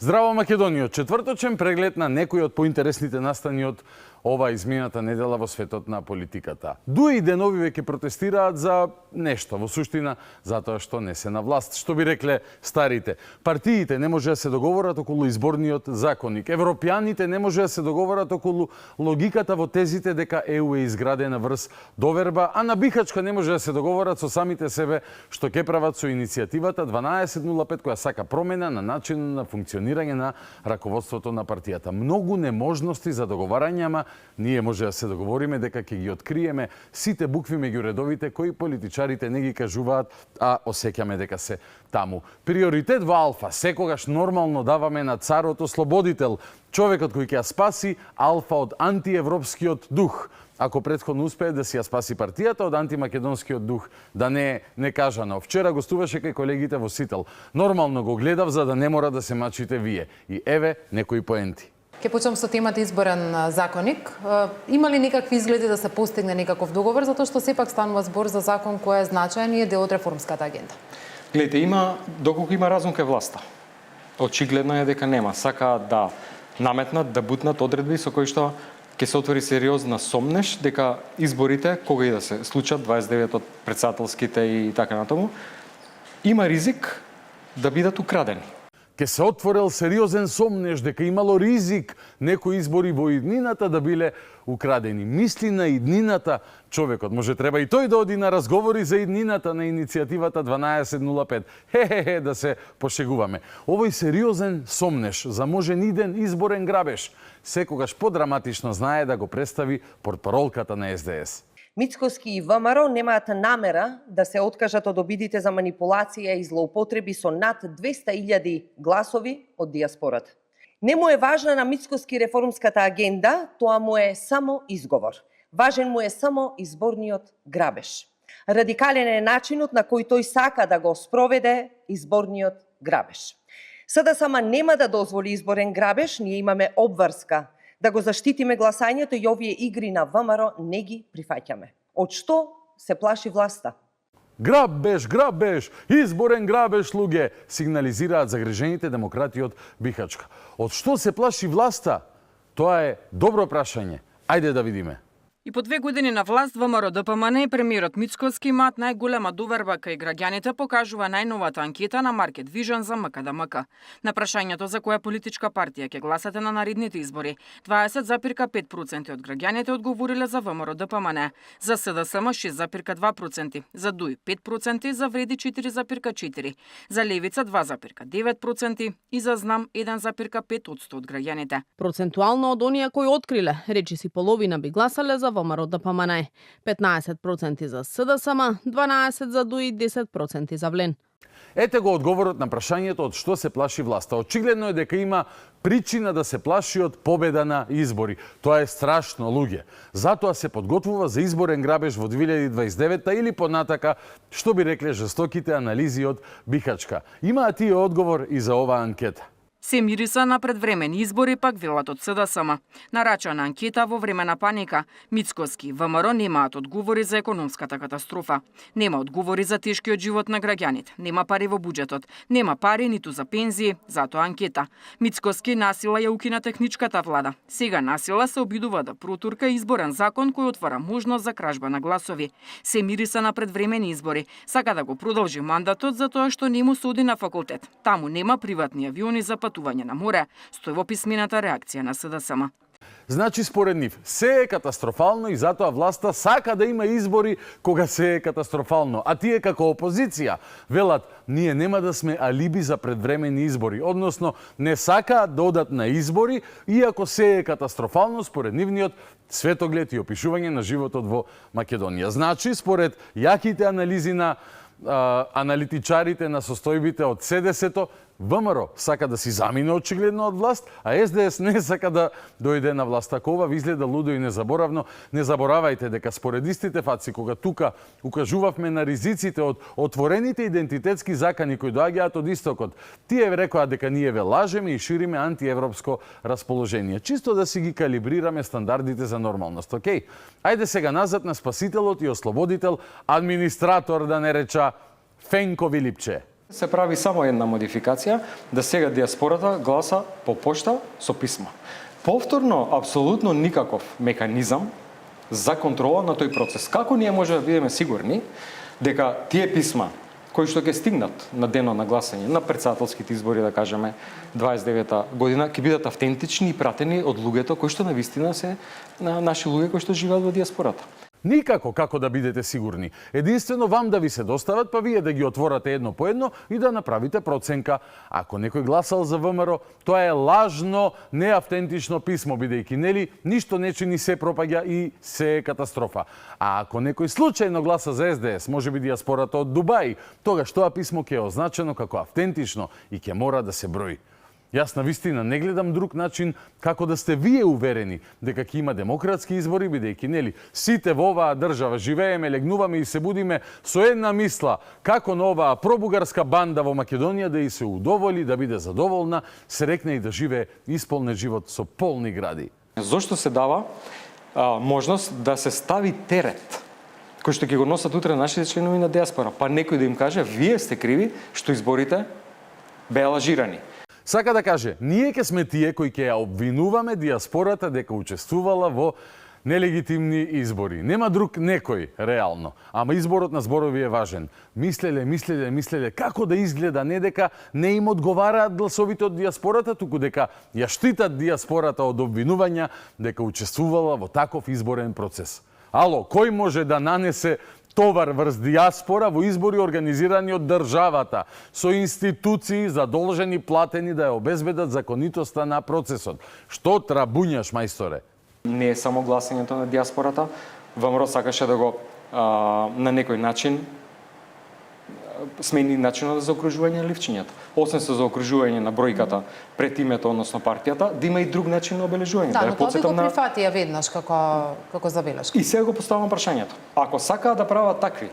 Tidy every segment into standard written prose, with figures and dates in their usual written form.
Здраво Македонија, четврточен преглед на некои од поинтересните настани од ова измината недела во светот на политиката. Дуи денови веќе протестираат за нешто, во суштина затоа што не се на власт. Што би рекле старите, партиите не може да се договорат околу изборниот законник. Европјаните не може да се договорат околу логиката во тезите дека ЕУ е изградена врз доверба, а на Бихачка не може да се договорат со самите себе што ќе прават со иницијативата 1205 која сака промена на начинот на функционирање на раководството на партијата. Многу неможности за договарање, ама ние може да се договориме дека ќе ги откриеме сите букви меѓу редовите кои политичарите не ги кажуваат, а осеќаме дека се таму. Приоритет во Алфа секогаш нормално даваме на царот ослободител, човекот кој ќе ја спаси Алфа од антиевропскиот дух. Ако претходно успее да си ја спаси партијата од антимакедонскиот дух, да не е некажано. Вчера гостуваше кај колегите во Сител. Нормално го гледав за да не мора да се мачите вие. И еве некои поенти. Ке почнам со темата изборен законник. Има ли некакви изгледи да се постигне некаков договор, затоа што сепак станува збор за закон кој е значаен и е дел од реформската агенда? Гледайте, доколку има разум кај власта. Очигледно е дека нема. Сакаат да наметнат, да бутнат одредби со кои што ќе се отвори сериозна сомнеш дека изборите, кога и да се случат, 29-от претседателските и така натаму, има ризик да бидат украдени. Ке се отворил сериозен сомнеш дека имало ризик некои избори во иднината да биле украдени. Мисли на иднината човекот. Може треба и тој да оди на разговори за иднината на иницијативата 1205. Хе, да се пошегуваме. Овој сериозен сомнеш за можен иден изборен грабеж секогаш подраматично знае да го представи портпаролката на СДС. Мицкоски и ВМРО немаат намера да се откажат од обидите за манипулација и злоупотреби со над 200.000 гласови од диаспората. Не му е важна на Мицкоски реформската агенда, тоа му е само изговор. Важен му е само изборниот грабеж. Радикален е начинот на кој тој сака да го спроведе изборниот грабеж. СДСМ нема да дозволи изборен грабеж, ние имаме обврска да го заштитиме гласањето и овие игри на ВМРО не ги прифаќаме. Од што се плаши власта? Грабеж, изборен грабеж, луѓе, сигнализираат загрижените демократи од Бихачка. Од што се плаши власта? Тоа е добро прашање. Ајде да видиме. И по 2 години на власт ВМРО ДПМН и премиерот Мицкоски имаат најголема доверба кај граѓаните, покажува најновата анкета на Market Vision за МКДМК. На прашањето за која политичка партија ќе гласате на наредните избори, 20,5% од граѓаните одговориле за ВМРО ДПМН, за СДСМ 6,2%, за ДУИ 5%, за Вреди 4,4%, за Левица 2,9% и за Знам 1,5% од граѓаните. Процентуално од оние кои откриле, речиси половина би гласале за ВМРО ДПМН, 15% за СДСМ, 12% за ДУИ, 10% за Влен. Ете го одговорот на прашањето од што се плаши власта. Очигледно е дека има причина да се плаши од победа на избори. Тоа е страшно, луѓе. Затоа се подготвува за изборен грабеж во 2029 или понатака, што би рекле жестоките анализи од Бихачка. Имаат тие одговор и за оваа анкета. Се мириса на предвремени избори, пак велат од СДСМ. Нарачана анкета во време на паника. Мицкоски, ВМРО немаат одговори за економската катастрофа. Нема одговори за тешкиот живот на граѓаните. Нема пари во буџетот. Нема пари ниту за пензии, затоа анкета. Мицкоски насила ја укина техничката влада. Сега насила се обидува да протурка изборен закон кој отвара можност за кражба на гласови. Се мириса на предвремени избори. Сака да го продолжи мандатот затоа што не му се оди на факултет. Таму нема приватни авиони за патување на море, стои во писмената реакција на СДСМ. Значи, според нив, се е катастрофално и затоа власта сака да има избори кога се е катастрофално. А тие како опозиција велат, ние нема да сме алиби за предвремени избори, односно не сакаат да одат на избори, иако се е катастрофално според нивниот светоглед и опишување на животот во Македонија. Значи, според јаките анализи на аналитичарите на состојбите од СДС-то, ВМРО сака да си замине очигледно од власт, а СДС не сака да дојде на власт. Ако ова ви изгледа лудо и незаборавно, не заборавајте дека според истите фаци, кога тука укажувавме на ризиците од отворените идентитетски закани кои доаѓаат од истокот, тие рекоа дека ние ве лажеме и шириме антиевропско расположение. Чисто да си ги калибрираме стандардите за нормалност, окей? Ајде сега назад на спасителот и ослободител, администратор, да не реча Фенко Вилипче. Се прави само една модификација, да сега диаспората гласа по пошта со писма. Повторно, апсолутно никаков механизам за контрола на тој процес. Како ние може да бидеме сигурни дека тие писма кои што ќе стигнат на денот на гласање, на претседателските избори, да кажеме, 29-та година, ќе бидат автентични и пратени од луѓето кои што навистина се наши луѓе кои што живеат во диаспората? Никако како да бидете сигурни. Единствено вам да ви се достават, па вие да ги отворате едно по едно и да направите проценка. Ако некој гласал за ВМРО, тоа е лажно, неавтентично писмо, бидејќи нели ништо не чини, се пропаѓа и се е катастрофа. А ако некој случајно гласа за СДС, може би диаспората од Дубај, тогаш тоа писмо ќе е означено како автентично и ќе мора да се брои. Јас на вистина не гледам друг начин како да сте вие уверени дека ќе има демократски избори, бидејќи нели сите во оваа држава живееме, легнуваме и се будиме со една мисла како на оваа пробугарска банда во Македонија да и се удоволи, да биде задоволна, срекна и да живее исполнет живот со полни гради. Зошто се дава можност да се стави терет кој што ќе го носат утре нашите членови на диаспора, па некој да им каже вие сте криви што изборите беа лажирани. Сака да каже, ние ќе сме тие кои ќе ја обвинуваме диаспората дека учествувала во нелегитимни избори. Нема друг некој, реално. Ама изборот на зборови е важен. Мислеле, како да изгледа, не дека не им одговараат гласовите од диаспората, туку дека ја штитат диаспората од обвинувања дека учествувала во таков изборен процес. Ало, кој може да нанесе товар врз диаспора во избори организирани од државата, со институции задолжени, платени да ја обезбедат законитоста на процесот? Што трабуњаш, мајсторе? Не е само гласањето на диаспората. ВМРО сакаше да го на некој начин смени начинот за заокружување на ливчињата. Освен со заокружување на бројката пред името, односно партијата, да има и друг начин на обележување. Да, но тоа би го прифатија веднаш како забелешка. И сега го поставам прашањето. Ако сакаат да прават такви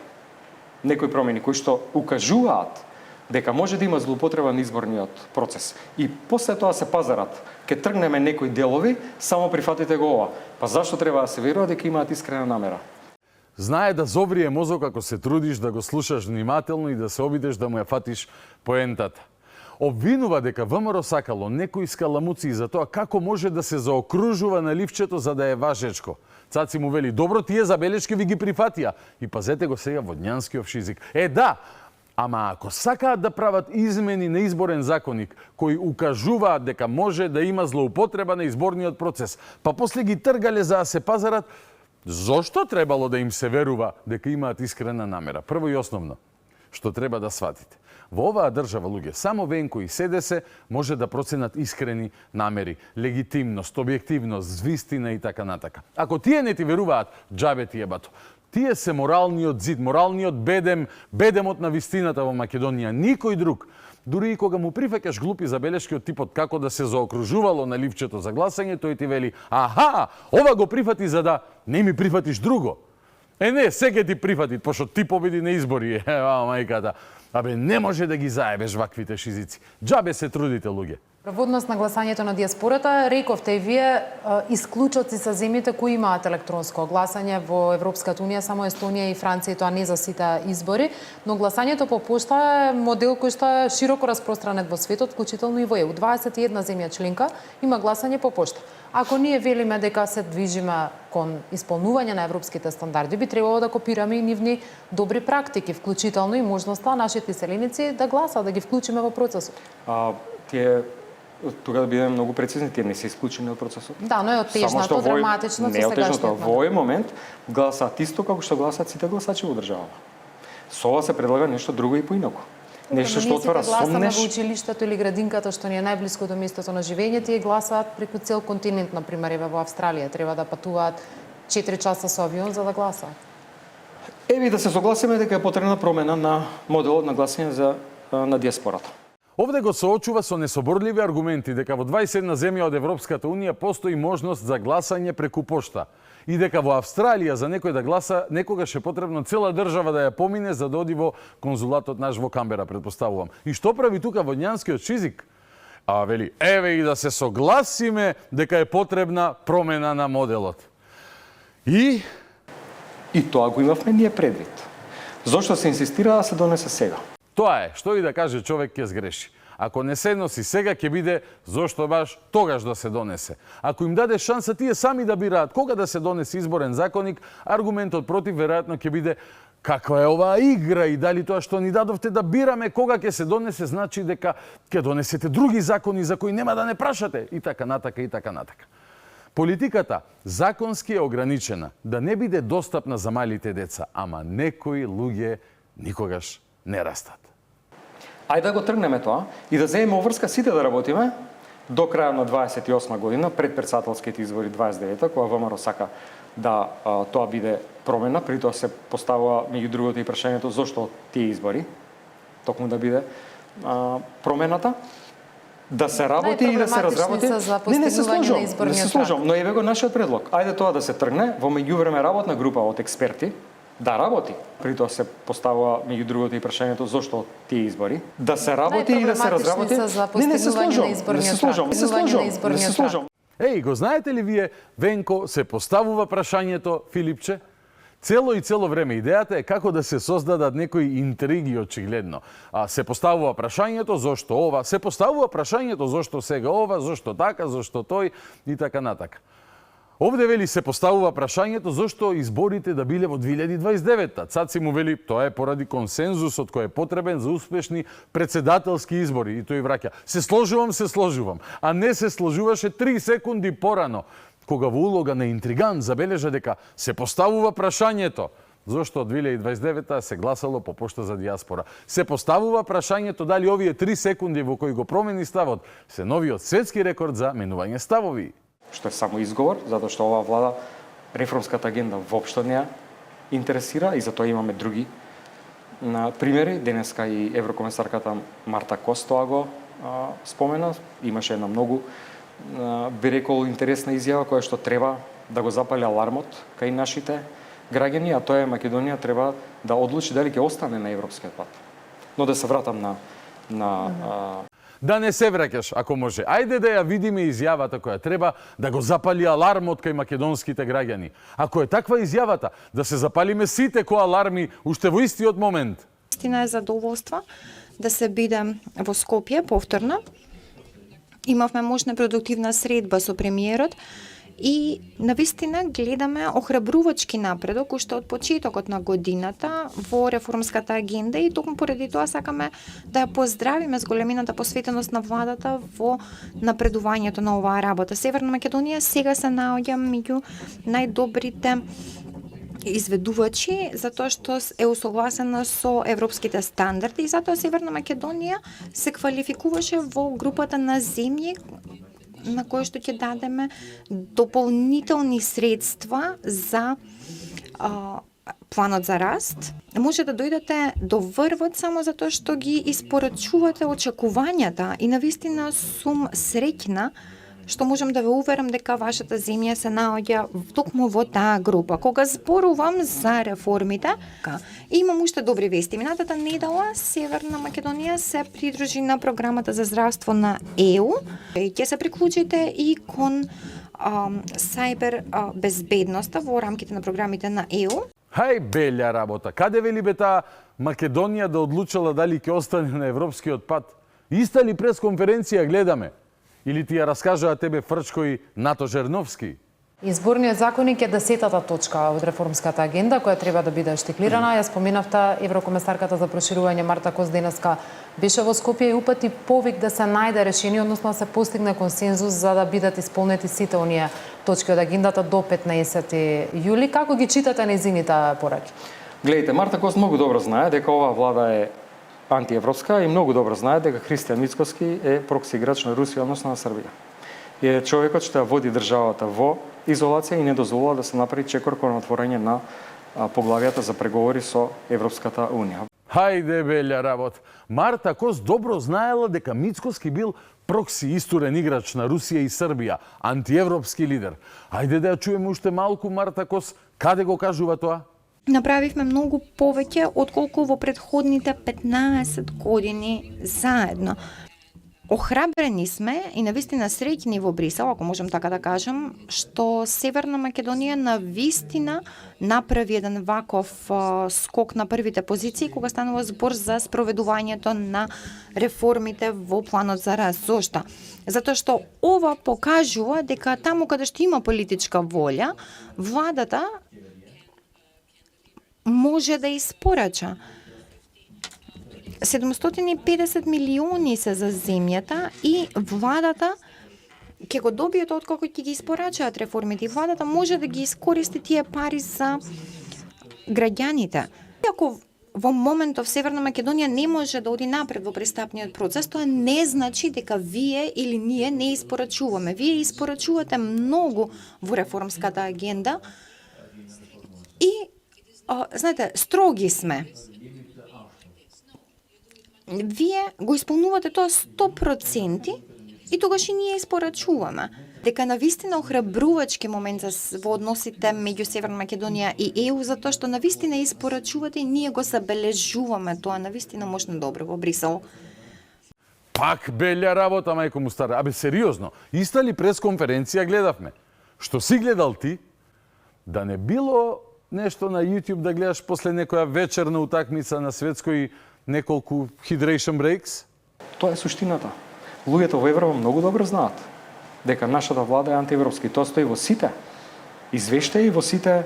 некои промени кои што укажуваат дека може да има злоупотреба на изборниот процес и после тоа се пазарат, ќе тргнеме некои делови, само прифатите го ова. Па зашто треба да се верува дека имаат искрена намера? Знае да зоврие мозок ако се трудиш да го слушаш внимателно и да се обидеш да му ја фатиш поентата. Обвинува дека ВМРО сакало некои скаламуци за тоа како може да се заокружува на ливчето за да е важечко. Цаци му вели, добро, тие забелешки ви ги прифатија. И пазете го сега водњанскиот език. Да, ама ако сакаат да прават измени на изборен законник кои укажуваат дека може да има злоупотреба на изборниот процес, па после ги тргале за да се пазарат, зошто требало да им се верува дека имаат искрена намера? Прво и основно, што треба да сватите. Во оваа држава, луѓе, само Венко и СДС може да проценат искрени намери, легитимност, објективност, вистина и така натака. Ако тие не ти веруваат, џабе ти ебато. Тие се моралниот зид, моралниот бедемот на вистината во Македонија. Никој друг. Дури и кога му прифаќаш глупи забелешки од типот како да се заокружувало на ливчето за гласање, тој ти вели, аха, ова го прифати за да не ми прифатиш друго. Не, сега ти прифати, пошто ти победи на избори, мајката. Абе, не може да ги заебеш ваквите шизици. Џабе се трудите, луѓе. Проводност на гласањето на диаспората, рековте и вие, исклучоци се земјите кои имаат електронско гласање во Европската унија, само Естонија и Франција, тоа не за сите избори, но гласањето по пошта е модел кој што е широко распространет во светот, вклучително и во ЕУ. 21 земја членка има гласање по пошта. Ако ние велиме дека се движиме кон исполнување на европските стандарди, би требало да копираме и нивни добри практики, вклучително и можноста нашите селеници да гласат, да ги вклучиме во процесот. Тие тука да бидеме многу прецизни, тие не се исклучени од процесот. Да, но е отежнато, драматично со сегашниот модел. Во овој момент гласаат исто како што гласаат сите гласачи во државата. Со ова се предлага нешто друго и поинаку. Нешто што отвара сомнеш. Во училиштето или градинката што ни е најблиско до местото на живење, тие гласаат преку цел континент, на пример еве во Австралија, треба да патуваат 4 часа со авион за да гласаат. Еви да се согласиме дека е потребна промена на моделот на гласање на диаспората. Овде го соочува со несоборливи аргументи дека во 21 земја од Европската унија постои можност за гласање преку пошта и дека во Австралија за некој да гласа некогаш е потребно цела држава да ја помине за да оди во конзулатот наш во Камбера, предпоставувам. И што прави тука водњанскиот език? Вели, еве и да се согласиме дека е потребна промена на моделот. И тоа го имавме ние предвид. Зошто се инсистира да се донесе сега? Тоа е, што и да каже човек ќе сгреши. Ако не се носи сега, ќе биде зошто баш тогаш да се донесе. Ако им даде шанса тие сами да бираат кога да се донесе изборен законник, аргументот против веројатно ќе биде каква е оваа игра и дали тоа што ни дадовте да бираме кога ќе се донесе значи дека ќе донесете други закони за кои нема да не прашате и така натака и така натака. Политиката законски е ограничена да не биде достапна за малите деца, ама некои луѓе никогаш не растат. Ајде да го тргнеме тоа и да земеме обврска сите да работиме до крај на 28 година, пред председателските избори 29-та, кога ВМРО сака да тоа биде промена, при тоа се поставува меѓу другото и прашањето зошто тие избори, токму да биде промената, да се работи и да се разработи. Не се сложам, но еве го нашиот предлог. Ајде тоа да се тргне, во меѓувреме работна група од експерти да работи. При тоа се поставува меѓу другото и прашањето зошто тие избори, да се работи и да се разработи. Не се сложам. Еј, го знаете ли вие, Венко, се поставува прашањето, Филипче? Цело време идејата е како да се создадат некои интриги очигледно. Се поставува прашањето зошто ова, се поставува прашањето зошто сега ова, зошто така, зошто тој и така натака. Овде вели се поставува прашањето зошто изборите да биле во 2029-та. Цаци му вели тоа е поради консензусот кој е потребен за успешни председателски избори и тој враќа. Се сложувам, а не се сложуваше 3 секунди порано, кога во улога на интригант забележа дека се поставува прашањето зошто од 2029-та се гласало по пошта за дијаспора. Се поставува прашањето дали овие 3 секунди во кои го промени ставот се новиот светски рекорд за менување ставови. Што е само изговор, затоа што оваа влада реформската агенда воопшто не ја интересира и затоа имаме други примери. Денеска и еврокомесарката Марта Кос тоа го спомена. Имаше една многу, би рекол, интересна изјава која што треба да го запали алармот кај нашите граѓани, а тоа е Македонија треба да одлучи дали ќе остане на европскиот пат. Но да се вратам Да не се враќаш, ако може. Ајде да ја видиме изјавата која треба да го запали алармот кај македонските граѓани. Ако е таква изјавата, да се запалиме сите кои аларми уште во истиот момент. Истина е задоволство да се бидам во Скопје повторно. Имавме мощна продуктивна средба со премиерот и навистина гледаме охрабрувачки напредок уште од почетокот на годината во реформската агенда и токму поради тоа сакаме да ја поздравиме с големината посветеност на владата во напредувањето на оваа работа. Северна Македонија сега се наоѓа меѓу најдобрите изведувачи затоа што е усогласена со европските стандарди и затоа Северна Македонија се квалификуваше во групата на земји на кој што ќе дадеме дополнителни средства за планот за раст. Може да дојдете до врвот само затоа што ги испорачувате очекувањата и навистина сум среќна што можам да ве уверам дека вашата земја се наоѓа токму во таа група. Кога зборувам за реформите, имам уште добри вести. Минатата недела Северна Македонија се придружи на програмата за здравство на ЕУ. Ќе се приклучите и кон сајбер безбедноста во рамките на програмите на ЕУ. Хај белја работа. Каде вели бе таа Македонија да одлучила дали ќе остане на европскиот пат? Иста ли пресконференција гледаме? Или ти ја раскажаа тебе Фрчко и Нато Жерновски? Изборниот законник е 10-та точка од реформската агенда која треба да биде штиклирана. Ја споменавте, еврокомесарката за проширување Марта Кос денеска беше во Скопје и упати повик да се најде решение, односно да се постигне консензус за да бидат исполнети сите оние точки од агендата до 15 јули. Како ги читате нејзините пораки? Гледайте, Марта Кос многу добро знае дека оваа влада е антиевропска и многу добро знае дека Христијан Мицкоски е прокси играч на Русија, односно на Србија. И е човекот што ја води државата во изолација и не дозволува да се направи чекор кон отворање на поглавијата за преговори со Европската Унија. Хајде белја работа. Марта Кос добро знаела дека Мицкоски бил прокси истурен играч на Русија и Србија, антиевропски лидер. Хајде да ја чуеме уште малку Марта Кос, каде го кажува тоа? Направивме многу повеќе отколку во претходните 15 години заедно. Охрабрени сме и навистина среќни во Брисел, ако можам така да кажам, што Северна Македонија навистина направи еден ваков скок на првите позиции кога станува збор за спроведувањето на реформите во планот за раст. Зошто? Затоа што ова покажува дека таму каде што има политичка волја, владата може да испорача. 750 милиони се за земјата и владата ќе го добиете откако ќе ги испорачаат реформите. Владата може да ги искористи тие пари за граѓаните. Ако во моментов Северна Македонија не може да оди напред во пристапниот процес, тоа не значи дека вие или ние не испорачуваме. Вие испорачувате многу во реформската агенда и знаете, строги сме. Вие го исполнувате тоа 100% и тогаш и ние испорачуваме. Дека навистина охрабрувачки момент во односите меѓу Северна Македонија и ЕУ, затоа што навистина испорачувате и ние го забележуваме тоа навистина можно добро во Брисел. Пак белја работа, мајко му стара. Абе, сериозно, иста ли пресконференција гледавме? Што си гледал ти? Да не било нешто на YouTube да гледаш после некоја вечерна утакмица на светској неколку hydration breaks? Тоа е суштината. Луѓето во Европа многу добро знаат дека нашата влада е антиевропска и тоа стои во сите извештаи, во сите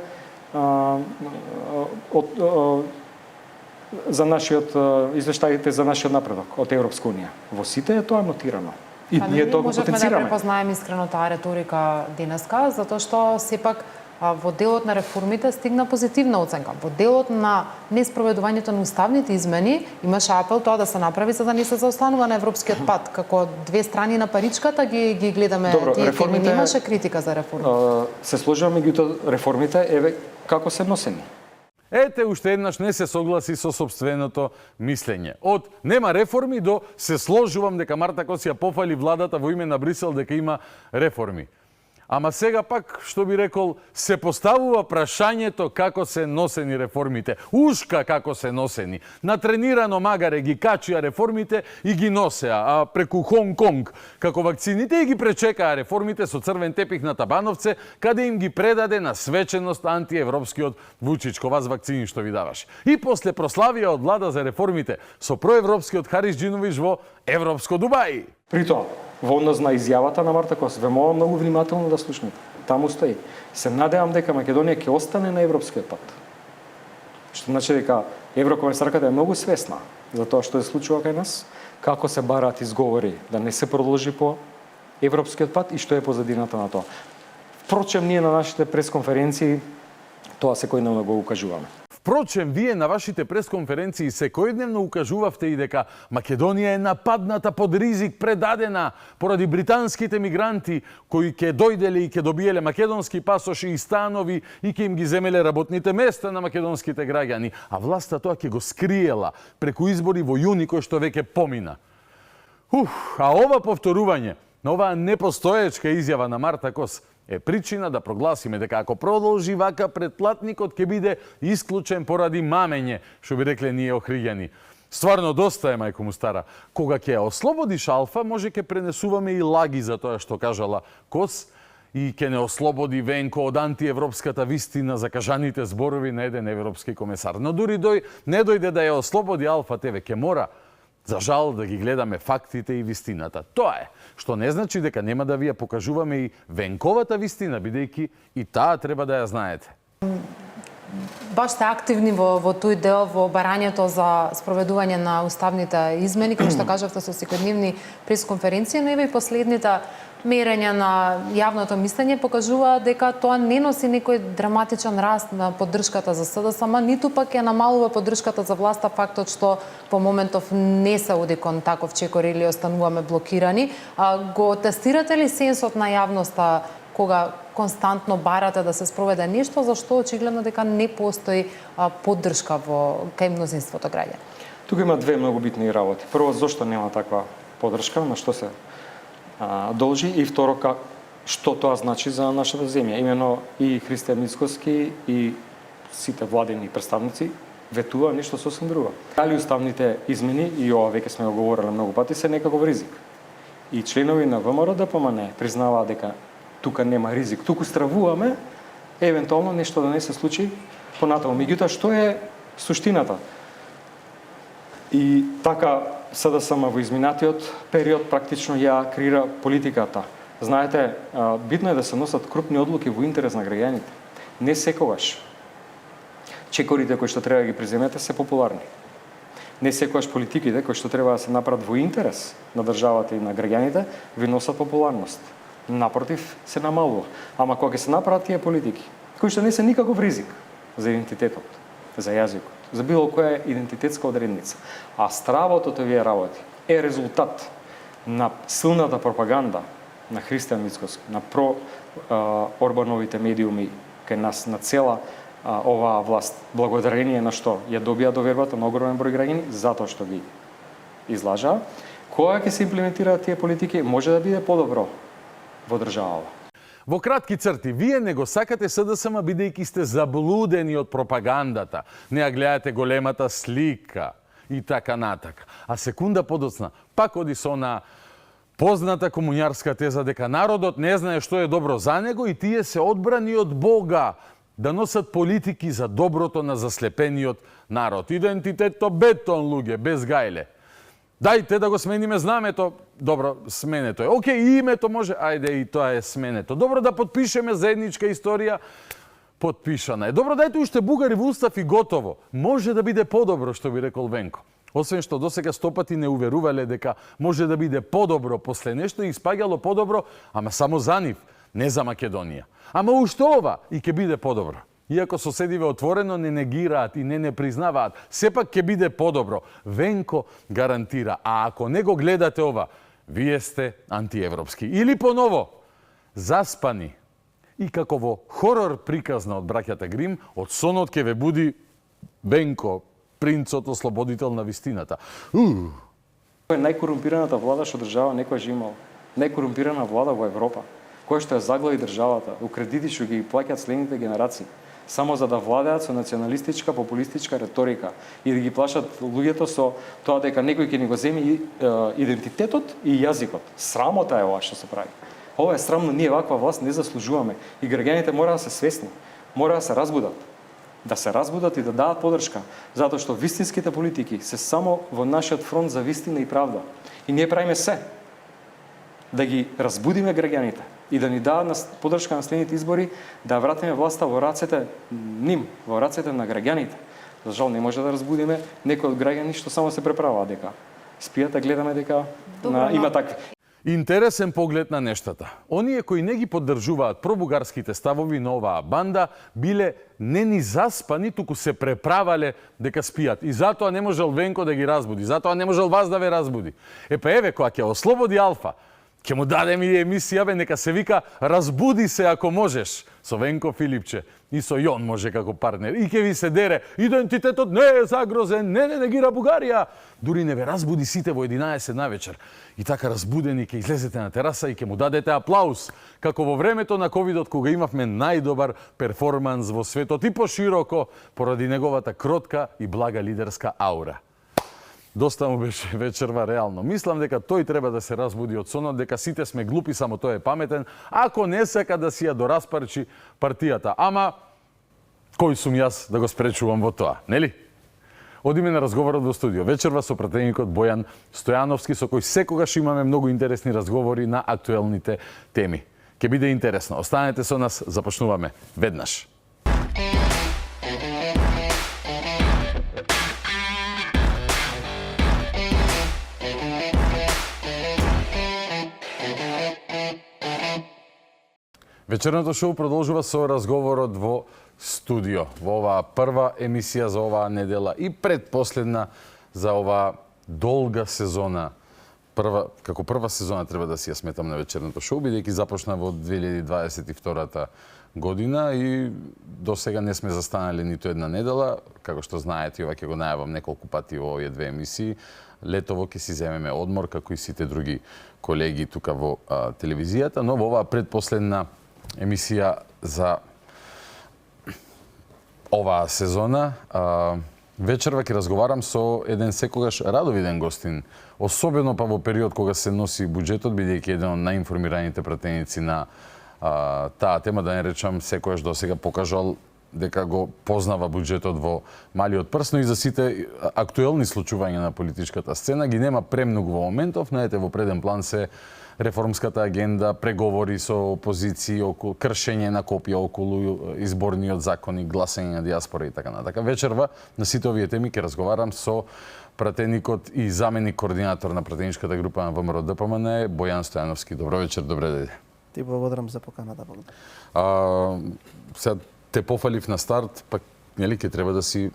за нашиот извештаите за нашиот напредок од Европска унија. Во сите е тоа нотирано. И ние тоа го можевме да потенцираме. препознаеме искрено таа реторика денеска, затоа што сепак во делот на реформите стигна позитивна оценка. Во делот на неспроведувањето на уставните измени имаше апел тоа да се направи за да не се заостанува на европскиот пат. Како две страни на паричката ги гледаме тие теми. Немаше критика за реформите. Се сложуваме меѓутоа реформите еве како се носени. Ете, уште еднаш не се согласи со собственото мислење. Од нема реформи до се сложувам дека Марта Кос ја пофали владата во име на Брисел дека има реформи. Ама сега пак, што би рекол, се поставува прашањето како се носени реформите. Ушка како се носени. Натренирано магаре ги качија реформите и ги носеа, а преку Хонг Конг, како вакцините и ги пречекаа реформите со црвен тепих на Табановце, каде им ги предаде на свеченост антиевропскиот Вучич, вас вакцини што ви даваше. И после прославија од влада за реформите со проевропскиот Харисџиновиќ во Европско Дубај. При тоа, во однос на изјавата на Марта Кос, ве молам многу внимателно да слушнете. Таму стои. Се надевам дека Македонија ќе остане на европскиот пат. Што значи дека Еврокомесарката е многу свесна за тоа што се случува кај нас, како се бараат изговори да не се продолжи по европскиот пат и што е позадината на тоа. Впрочем, ние на нашите пресконференции тоа секојдневно го укажуваме. Впрочем, вие на вашите пресконференции секојдневно укажувавте и дека Македонија е нападната под ризик, предадена поради британските мигранти кои ќе дојделе и ќе добиеле македонски пасоши и станови и ќе им ги земеле работните места на македонските граѓани, а власта тоа ќе го скриела преку избори во јуни кој што веќе помина. А ова повторување на оваа непостоечка изјава на Марта Кос е причина да прогласиме дека ако продолжи вака претплатникот ќе биде исклучен поради мамење, што би рекле ние охриѓани. Стварно доста е, мајко му стара. Кога ќе ја ослободиш Алфа, може ќе пренесуваме и лаги за тоа што кажала Кос и ќе не ослободи Венко од антиевропската вистина за кажаните зборови на еден европски комесар. Но дури не дојде да ја ослободи Алфа ТВ, ќе мора за жал да ги гледаме фактите и вистината. Тоа е, што не значи дека нема да ви ја покажуваме и Венковата вистина, бидејќи и таа треба да ја знаете. Баш сте активни во тој дел, во барањето за спроведување на уставните измени, како што кажавте со секојдневни пресконференции, но еве и последните мерења на јавното мислење покажува дека тоа не носи некој драматичен раст на поддршката за СДСМ, ниту пак ја намалува поддршката за власта фактот што по моментов не се оди кон таков чекор или остануваме блокирани. Го тестирате ли сенсот на јавноста кога константно барате да се спроведе нешто за што очигледно дека не постои поддршка кај мнозинството граѓани? Тука има две многу битни работи. Прво, зошто нема таква поддршка, на што се должи, и второ, што тоа значи за нашата земја. Имено и Христијан Мицкоски и сите владени представници ветува нешто сосем друго. Дали уставните измени, и ова веќе сме го говореле многу пати, се некаков ризик. и членови на ВМРО ДПМН признаваат дека тука нема ризик, туку стравуваме евентуално нешто да не се случи понатаму. Меѓутоа, што е суштината? И така СДСМ во изминатиот период практично ја креира политиката. Знаете, битно е да се носат крупни одлуки во интерес на граѓаните. Не секогаш чекорите кои што треба да ги преземете се популарни. Не секогаш политиките кои што треба да се направат во интерес на државата и на граѓаните ви носат популарност. Напротив, се намалува. Ама кога ќе се направат тие политики, кои што не се никаков ризик за идентитетот, за јазикот, за било која идентитетска одредница, а стравото овие работи е резултат на силната пропаганда на Христијан Мицкоски, на Орбановите медиуми кај нас, на цела оваа власт, благодарение на што ја добија довербата на огромен број граѓани, затоа што ги излажаа. Кога ќе се имплементираат тие политики, може да биде подобро во државава. Во кратки црти, вие не го сакате СДСМ бидејќи сте заблудени од пропагандата. Не ја гледате големата слика и така натака. А секунда подоцна, пак оди со она позната комуњарска теза дека народот не знае што е добро за него и тие се одбрани од Бога да носат политики за доброто на заслепениот народ. Идентитетто бетон, луѓе, без гајле. Дајте да го смениме знамето. Добро, сменето е. Океј, името може, ајде и тоа е сменето. Добро, да подпишеме заедничка историја, подпишана е. Добро, дајте уште бугари во устав и готово. Може да биде подобро, што би рекол Венко. Освен што досега стопати не уверувале дека може да биде подобро после нешто и испаѓало подобро, ама само за нив, не за Македонија. Ама уште ова и ќе биде подобро. Иако соседиве отворено не негираат и не признаваат, сепак ќе биде подобро. Венко гарантира. А ако не го гледате ова, вие сте антиевропски. Или поново, заспани. И како во хорор приказна од браќата Грим, од сонот ќе ве буди Венко, принцот ослободител на вистината. Тоа е најкорумпираната влада што држава некојаш имала. Најкорумпирана влада во Европа, која што ја заглави државата, у кредити што ги плаќаат следните генерации, само за да владеат со националистичка, популистичка реторика и да ги плашат луѓето со тоа дека некој ќе ни го земи идентитетот и јазикот. Срамота е ова што се прави. Ова е срамно, ние ваква власт не заслужуваме и граѓаните мора да се свесни, мора да се разбудат. Да се разбудат и да дадат поддршка, затоа што вистинските политики се само во нашиот фронт за вистина и правда. И ние правиме се да ги разбудиме граѓаните и да ни дадат поддршка на следните избори, да вратиме власта во рацете ним, во рацете на граѓаните. За жал не може да разбудиме некои од граѓани што само се преправаат дека спијат, а гледаме дека има такви. Интересен поглед на нештата. Оние кои не ги поддржуваат пробугарските ставови на оваа банда биле не ни заспани, туку се преправале дека спијат. И затоа не можел Венко да ги разбуди, затоа не можел вас да ве разбуди. Епа еве, кога ќе ослободи Алфа, ќе му дадем и емисија, бе, нека се вика "Разбуди се ако можеш" со Венко Филипче и со Јон може како партнер. И ќе ви се дере, идентитетот не е загрозен, не негира Бугарија. Дури не ве разбуди сите во 11 навечер. И така разбудени ќе излезете на тераса и ќе му дадете аплауз, како во времето на ковидот кога имавме најдобар перформанс во светот и пошироко поради неговата кротка и блага лидерска аура. Доста му беше вечерва реално. Мислам дека тој треба да се разбуди од сонот, дека сите сме глупи, само тој е паметен, ако не сака да си ја дораспарчи партијата. Ама, кој сум јас да го спречувам во тоа, нели? Одиме на разговорот во студио. Вечерва со пратеникот Бојан Стојановски, со кој секогаш имаме многу интересни разговори на актуелните теми. Ке биде интересно. Останете со нас, започнуваме веднаш. Вечерното шоу продолжува со разговорот во студио. Во оваа прва емисија за оваа недела и предпоследна за оваа долга сезона. Како прва сезона треба да си ја сметам на вечерното шоу, бидејќи започна во 2022 година и до сега не сме застанали ниту една недела. Како што знаете, ова ќе го најавам неколку пати во овие две емисии. Летово ќе си земеме одмор, како и сите други колеги тука во телевизијата, но во оваа предпоследна емисија за оваа сезона Вечерва ќе разговарам со еден секогаш радовиден гостин, особено па во период кога се носи буџетот, бидејќи еден од најинформираните пратеници на таа тема, да не речам секогаш досега покажал дека го познава буџетот во малиот прст, но и за сите актуелни случувања на политичката сцена ги нема премногу во моментов, знаете, во преден план се реформската агенда, преговори со опозиции, околу кршење на копија околу изборниот законник, гласање на диаспора и така натака. Вечерва на сите овие теми ќе разговарам со пратеникот и заменик координатор на пратеничката група на ВМРО ДПМН Бојан Стојановски. Добро вечер, добре дојде. Ти благодарам за поканата. Сега те пофалив на старт, пак нели ќе треба да си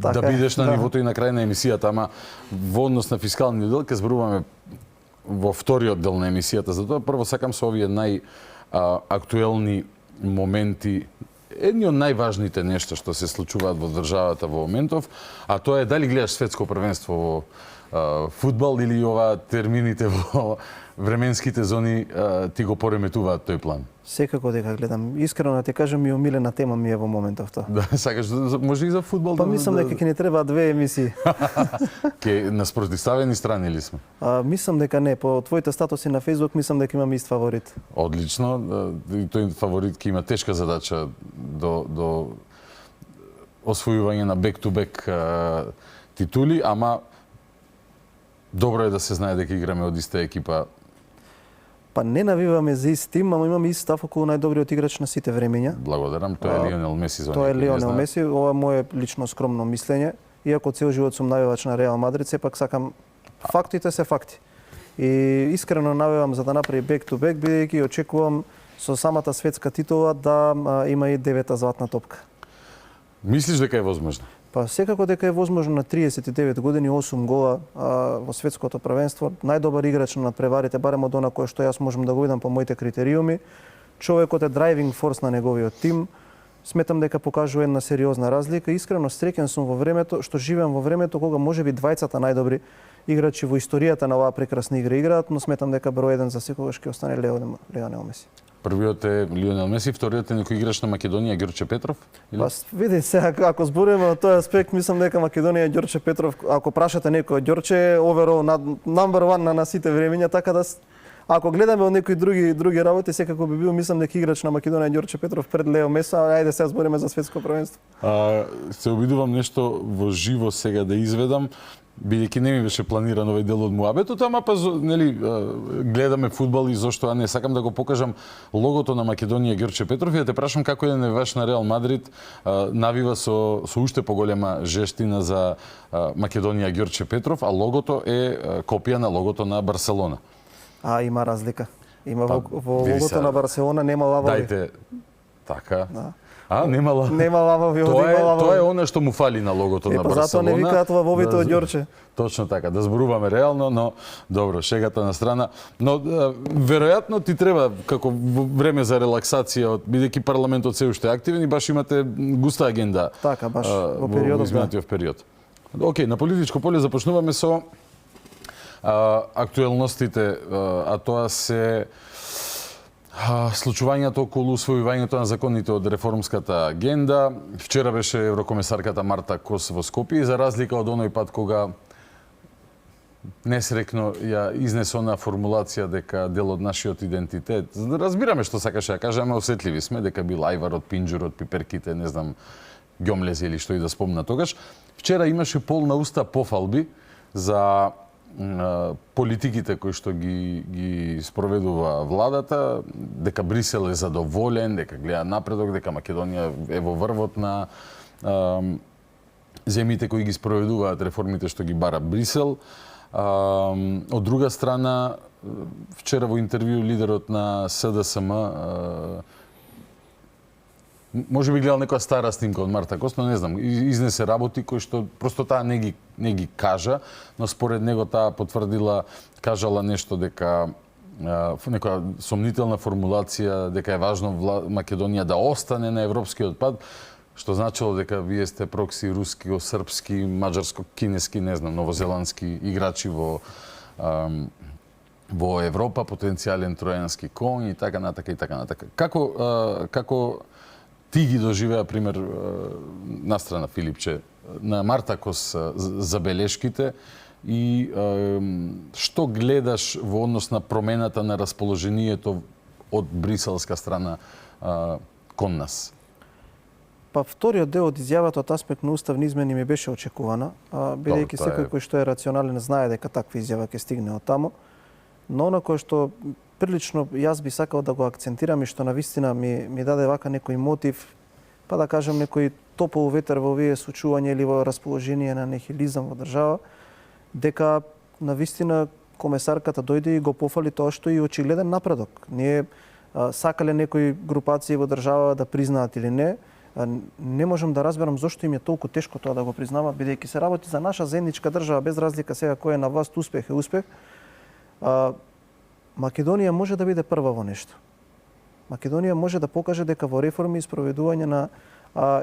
Така да е, бидеш на да. нивото и на крај на емисијата, ама во однос на фискалниот дел ќе зборуваме во вториот дел на емисијата. Затоа прво сакам со овие актуелни моменти, едни од најважните нешта што се случуваат во државата во моментов, а тоа е дали гледаш светско првенство во фудбал или ова термините во временските зони ти го пореметуваат тој план. Секако дека гледам. Искрено да ти кажам, ми омилена тема ми е во моментов тоа. Да, сакаш може и за фудбал Па мислам дека ќе ни треба две емисии. Ке на спротивставени страни ли сме? Мислам дека не, по твоите статуси на Facebook мислам дека имам ист фаворит. Одлично, и тој фаворит ќе има тешка задача до освојување на back-to-back титули, ама добро е да се знае дека играме од иста екипа. Па не навиваме за ист тим, ама имаме ист став околу најдобриот играч на сите времења. Благодарам, тоа е Лионел Меси за Тоа е оние кои не Лионел знаат. Меси, ова е мое лично скромно мислење. Иако цел живот сум навивач на Реал Мадрид, сепак сакам фактите се факти. И искрено навивам за да направи back-to-back, бидејќи очекувам со самата светска титула да има и 9-та златна топка. Мислиш дека е возможно? Па секако дека е возможно на 39 години, 8 гола во светското првенство, најдобар играч на надпреварите, барем од она кое што јас можам да го видам по моите критериуми. Човекот е драйвинг форс на неговиот тим. Сметам дека покажува една сериозна разлика. Искрено среќен сум во времето што живеам во времето кога можеби двајцата најдобри играчи во историјата на оваа прекрасна игра играат, но сметам дека број 1 за секогаш ќе остане Лионел Меси. Првиот е Лионел Меси, вториот е некој играч на Македонија, Ѓорче Петров? Или? Па види сега, ако збориме од тој аспект, мислам дека Македонија Ѓорче Петров, ако прашате некој Ѓорче е overall number one на сите времења, така да ако гледаме од некои други работи, секако би бил, мислам дека играч на Македонија Ѓорче Петров пред Лео Меси, ајде сега збориме за светско првенство. Се обидувам нешто во живо сега да изведам, бидејќи не ми беше планиран овој дел од муабетот, ама па нели гледаме фудбал и зошто не сакам да го покажам логото на Македонија Ѓорче Петров и да те прашам како еден навивач на Реал Мадрид навива со уште поголема жештина за Македонија Ѓорче Петров, а логото е копија на логото на Барселона. Има разлика. Има во види логото сега. на Барселона нема лавови. Дајте така. Да. Нема лавови. Нема лавови, има лавови. Тоа е она што му фали на логото на Па Барселона. затоа не викаат лавовите од Ѓорче. Точно така, да зборуваме реално, но добро, шегата на страна. Но веројатно ти треба како време за релаксација, бидејќи парламентот се уште активен и баш имате густа агенда. Така, баш во периодот. Во изминатиот период. Океј, на политичко поле започнуваме со актуелностите, а тоа се случувањето околу усвојувањето на законите од реформската агенда. Вчера беше еврокомесарката Марта Кос во Скопје и за разлика од оној пат кога несрекно ја изнесе она формулација дека дел од нашиот идентитет. Разбираме што сакаше да каже, ама осетливи сме дека бил ајварот, пинџурот, пиперките, не знам, ѓомлези или што и да спомна тогаш. Вчера имаше полна уста пофалби за политиките кои што ги спроведува владата, дека Брисел е задоволен, дека гледа напредок, дека Македонија е во врвот на земјите кои ги спроведуваат реформите што ги бара Брисел. Од друга страна, вчера во интервју лидерот на СДСМ може би гледал некоја стара снимка од Марта Кос, но не знам, изнесе работи кои што просто таа не ги кажа, но според него таа кажала нешто дека некоја сомнителна формулација дека е важно Македонија да остане на европскиот пат, што значило дека вие сте прокси руски, српски, маđарско, кинески, не знам, новозеландски играчи во Европа, потенцијален тројански конј и така натака и така натака. Како ти ги доживеа, пример, настрана Филипче, на Мартакос забелешките и што гледаш во однос на промената на расположението од бриселска страна кон нас? Па вториот дел од изјавата од аспект на уставни измени ми беше очекувана, бидејќи секој кој што е рационален знае дека таква изјава ќе стигне од таму, но она кое што прилично јас би сакал да го акцентирам и што навистина ми даде вака некој мотив, па да кажам некој топол ветер во овие сочување или во расположение на нехилизам во држава, дека навистина комесарката дојде и го пофали тоа што и очигледен напредок. Ние сакале некои групации во држава да признаат или не, не можам да разберам зошто им е толку тешко тоа да го признаваат, бидејќи се работи за наша заедничка држава, без разлика сега кој е на власт, успех е успех. Македонија може да биде прва во нешто. Македонија може да покаже дека во реформи и спроведување на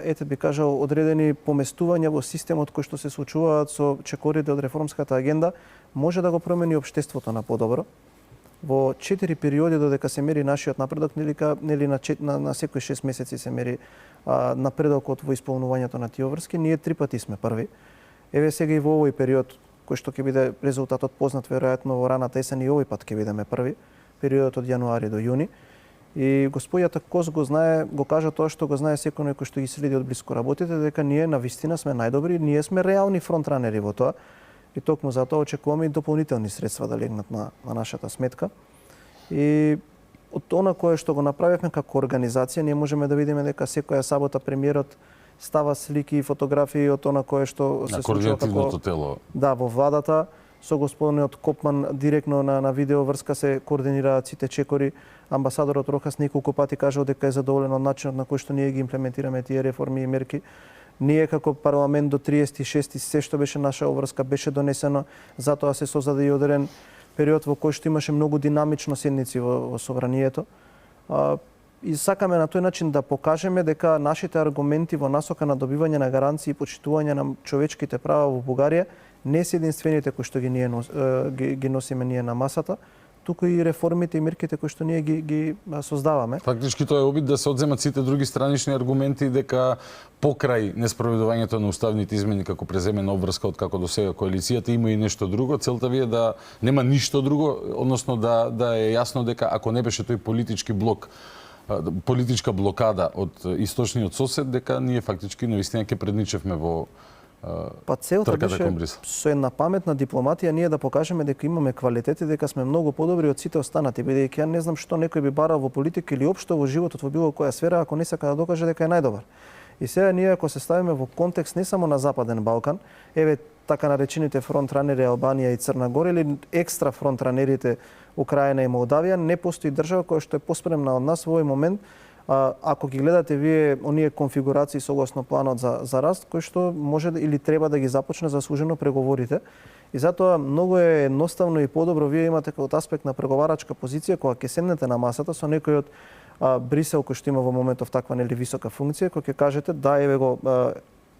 ете би кажал одредени поместувања во системот кои што се случуваат со чекорите од реформската агенда, може да го промени општеството на подобро. Во 4 периоди додека се мери нашиот напредок, нели на секој 6 месеци се мери напредокот во исполнувањето на тие врски, ние 3 пати сме први. Еве сега и во овој период кој што ќе биде резултатот познат веројатно во раната есен, и овој пат ќе бидеме први, периодот од јануари до јуни. И господјата Кос го знае, го кажа тоа што го знае секој кој што ги следи од близко работите, дека ние навистина сме најдобри, ние сме реални фронтранери во тоа. И токму затоа очекуваме и дополнителни средства да легнат на нашата сметка. И од она кое што го направивме како организација, ние можеме да видиме дека секоја сабота премиерот става слики и фотографии од она кое што се случува како тело. Да, во владата со господинот Копман директно на видео врска се координираат сите чекори. Амбасадорот Рохас неколку пати кажал дека е задоволен од начинот на кој што ние ги имплементираме тие реформи и мерки. Ние како парламент до 36 се што беше наша обврска беше донесено, затоа се создаде и одреден период во кој што имаше многу динамично седници во собранието. И сакаме на тој начин да покажеме дека нашите аргументи во насока на добивање на гаранции и почитување на човечките права во Бугарија не се единствените кои што ги носиме ние на масата, туку и реформите и мерките кои што ние ги создаваме. Фактички тоа е обид да се одземат сите други странични аргументи дека покрај неспроведувањето на уставните измени како преземена обврска од како до сега коалицијата има и нешто друго. Целта ви е да нема ништо друго, односно да е јасно дека ако не беше тој политички блок, политичка блокада од источниот сосед, дека ние фактички навистина ќе предничевме во Па целта беше со една паметна дипломатија ние да покажеме дека имаме квалитети, дека сме многу подобри од сите останати, бидејќи ја не знам што некој би барал во политика или општо во животот во било која сфера ако не сака да докаже дека е најдобар. И сега ние ако се ставиме во контекст не само на Западен Балкан, еве така наречените фронтранери Албанија и Црна Гора или екстра фронтранерите Украина и Молдавија, не постои држава која што е поспремна од нас во овој момент. Ако ги гледате вие оние конфигурации согласно планот за раст, кој што може или треба да ги започне заслужено преговорите. И затоа многу е едноставно и подобро вие имате како аспект на преговарачка позиција кога ќе седнете на масата со некој од Брисел кој што има во моментов таква нели висока функција, кој ќе кажете да еве го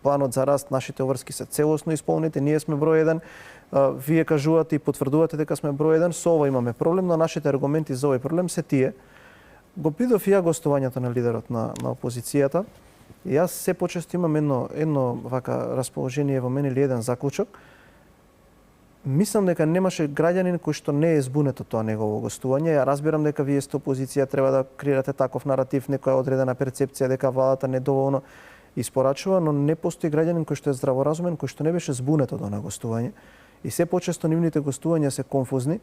планот за раст, нашите врски се целосно исполнети, ние сме број 1, вие кажувате и потврдувате дека сме број 1, со ова имаме проблем, но нашите аргументи за овој проблем се тие. Го бидов и ја гостувањето на лидерот на опозицијата. И јас се почесто имам едно вака расположение во мене или еден заклучок. Мислам дека немаше граѓанин кој што не е збунет од тоа негово гостување. Ја разбирам дека вие сте опозиција, треба да креирате таков наратив, некоја одредена перцепција дека владата недоволно испорачува, но не постои граѓанин кој што е здраворазумен, кој што не беше збунет од она гостување. И се почесто нивните гостувања се конфузни.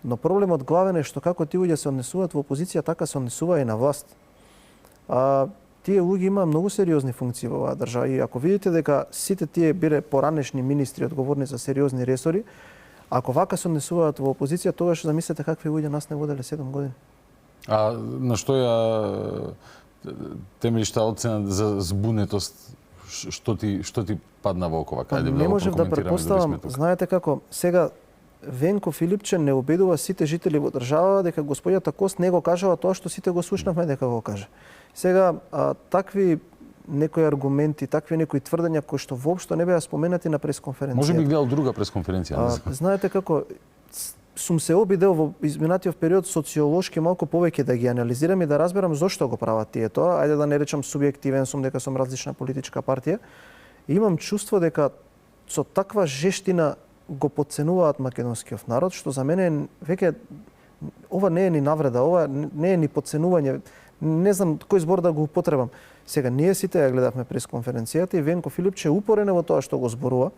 Но проблемот главен е што како тие луѓе се однесуваат во опозиција, така се однесува и на власт. Тие луѓе имаат многу сериозни функции во оваа држава и ако видите дека сите тие биле поранешни министри одговорни за сериозни ресори, ако вака се однесуваат во опозиција, тогаш замислете какви луѓе нас не воделе 7 години. А на што ја темелиш таа оцена за збунетост? Што ти падна во око вака? Не можев да претпоставам, знаете како, сега Венко Филипче не убедува сите жители во држава дека господјата Кост не го кажала тоа што сите го слушнавме дека го каже. Сега такви некои аргументи, такви некои тврдења кои што воопшто не беа споменати на пресконференција. Може би гледал друга пресконференција. Знаете како сум се обидел во изминатиот период социолошки малку повеќе да ги анализирам и да разберам зошто го прават тие тоа. Ајде да не речам субјективен сум дека сум различна политичка партија. И имам чувство дека со таква жештина го подценуваат македонскиот народ, што за мене веќе ова не е ни навреда, ова не е ни подценување. Не знам кој збор да го употребам. Сега, ние сите ја гледавме пресконференцијата и Венко Филипче упорен е во тоа што го зборува.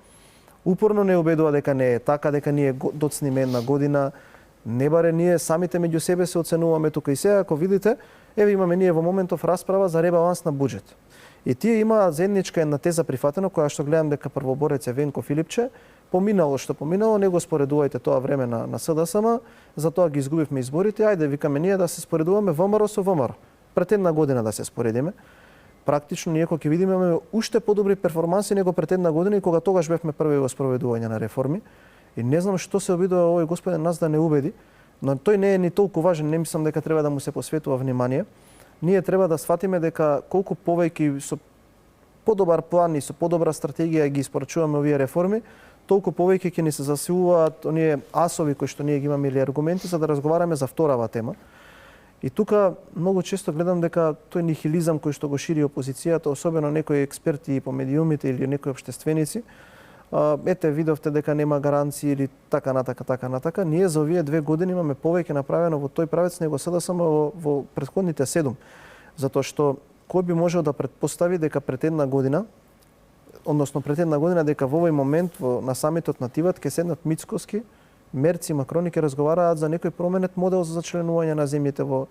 Упорно не убедува дека не е така, дека ние доцниме една година. Не баре ние самите меѓу себе се оценуваме тука. И сега, ако видите, еве имаме ние во моментов расправа за ребаланс на буџет. И тие имаат заедничка една теза прифатено, која што гледам дека првоборец е Венко Филипче. Поминало што поминало, не го споредувајте тоа време на СДСМ, затоа ги изгубивме изборите. Ајде, викаме ние да се споредуваме ВМРО со ВМРО. Пред една година да се споредиме. Практично ние кога ќе видиме имаме уште подобри перформанси него пред една година и кога тогаш бевме први во спроведување на реформи. И не знам што се обидува овој господин нас да не убеди, но тој не е ни толку важен, не мислам дека треба да му се посветува внимание. Ние треба да сватиме дека колку повеќе со подобар план и со подобра стратегија ги испорачуваме овие реформи, толку повеќе ќе ни се засилуваат оние асови кои што ние ги имаме или аргументи за да разговараме за вторава тема. И тука многу често гледам дека тој нихилизам кој што го шири опозицијата, особено некои експерти по медиумите или некои општественици, ете видовте дека нема гаранции или така натака. Ние за овие 2 години имаме повеќе направено во тој правец него сега само во претходните 7. Затоа што кој би можел да претпостави дека пред една година дека во овој момент на самитот на Тиват ќе седнат Мицкоски, Мерци и Макрони ќе разговараат за некој променет модел за зачленување на земјите во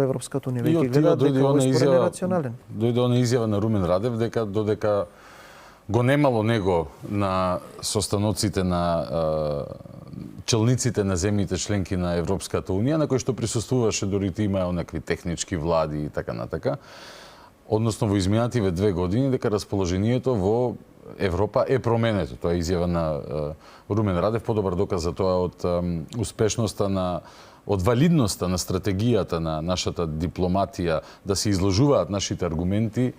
Европската унија. И од тива дојде она изјава на Румен Радев дека додека го немало него на состаноците на челниците на земјите членки на Европската унија, на кои што присуствуваше дори имаа онакви технички влади и така натака. Односно во изминативе 2 години дека расположението во Европа е променето. Тоа е изјава на Румен Радев, подобар доказ за тоа од успешноста од валидноста на стратегијата на нашата дипломатија да се изложуваат нашите аргументи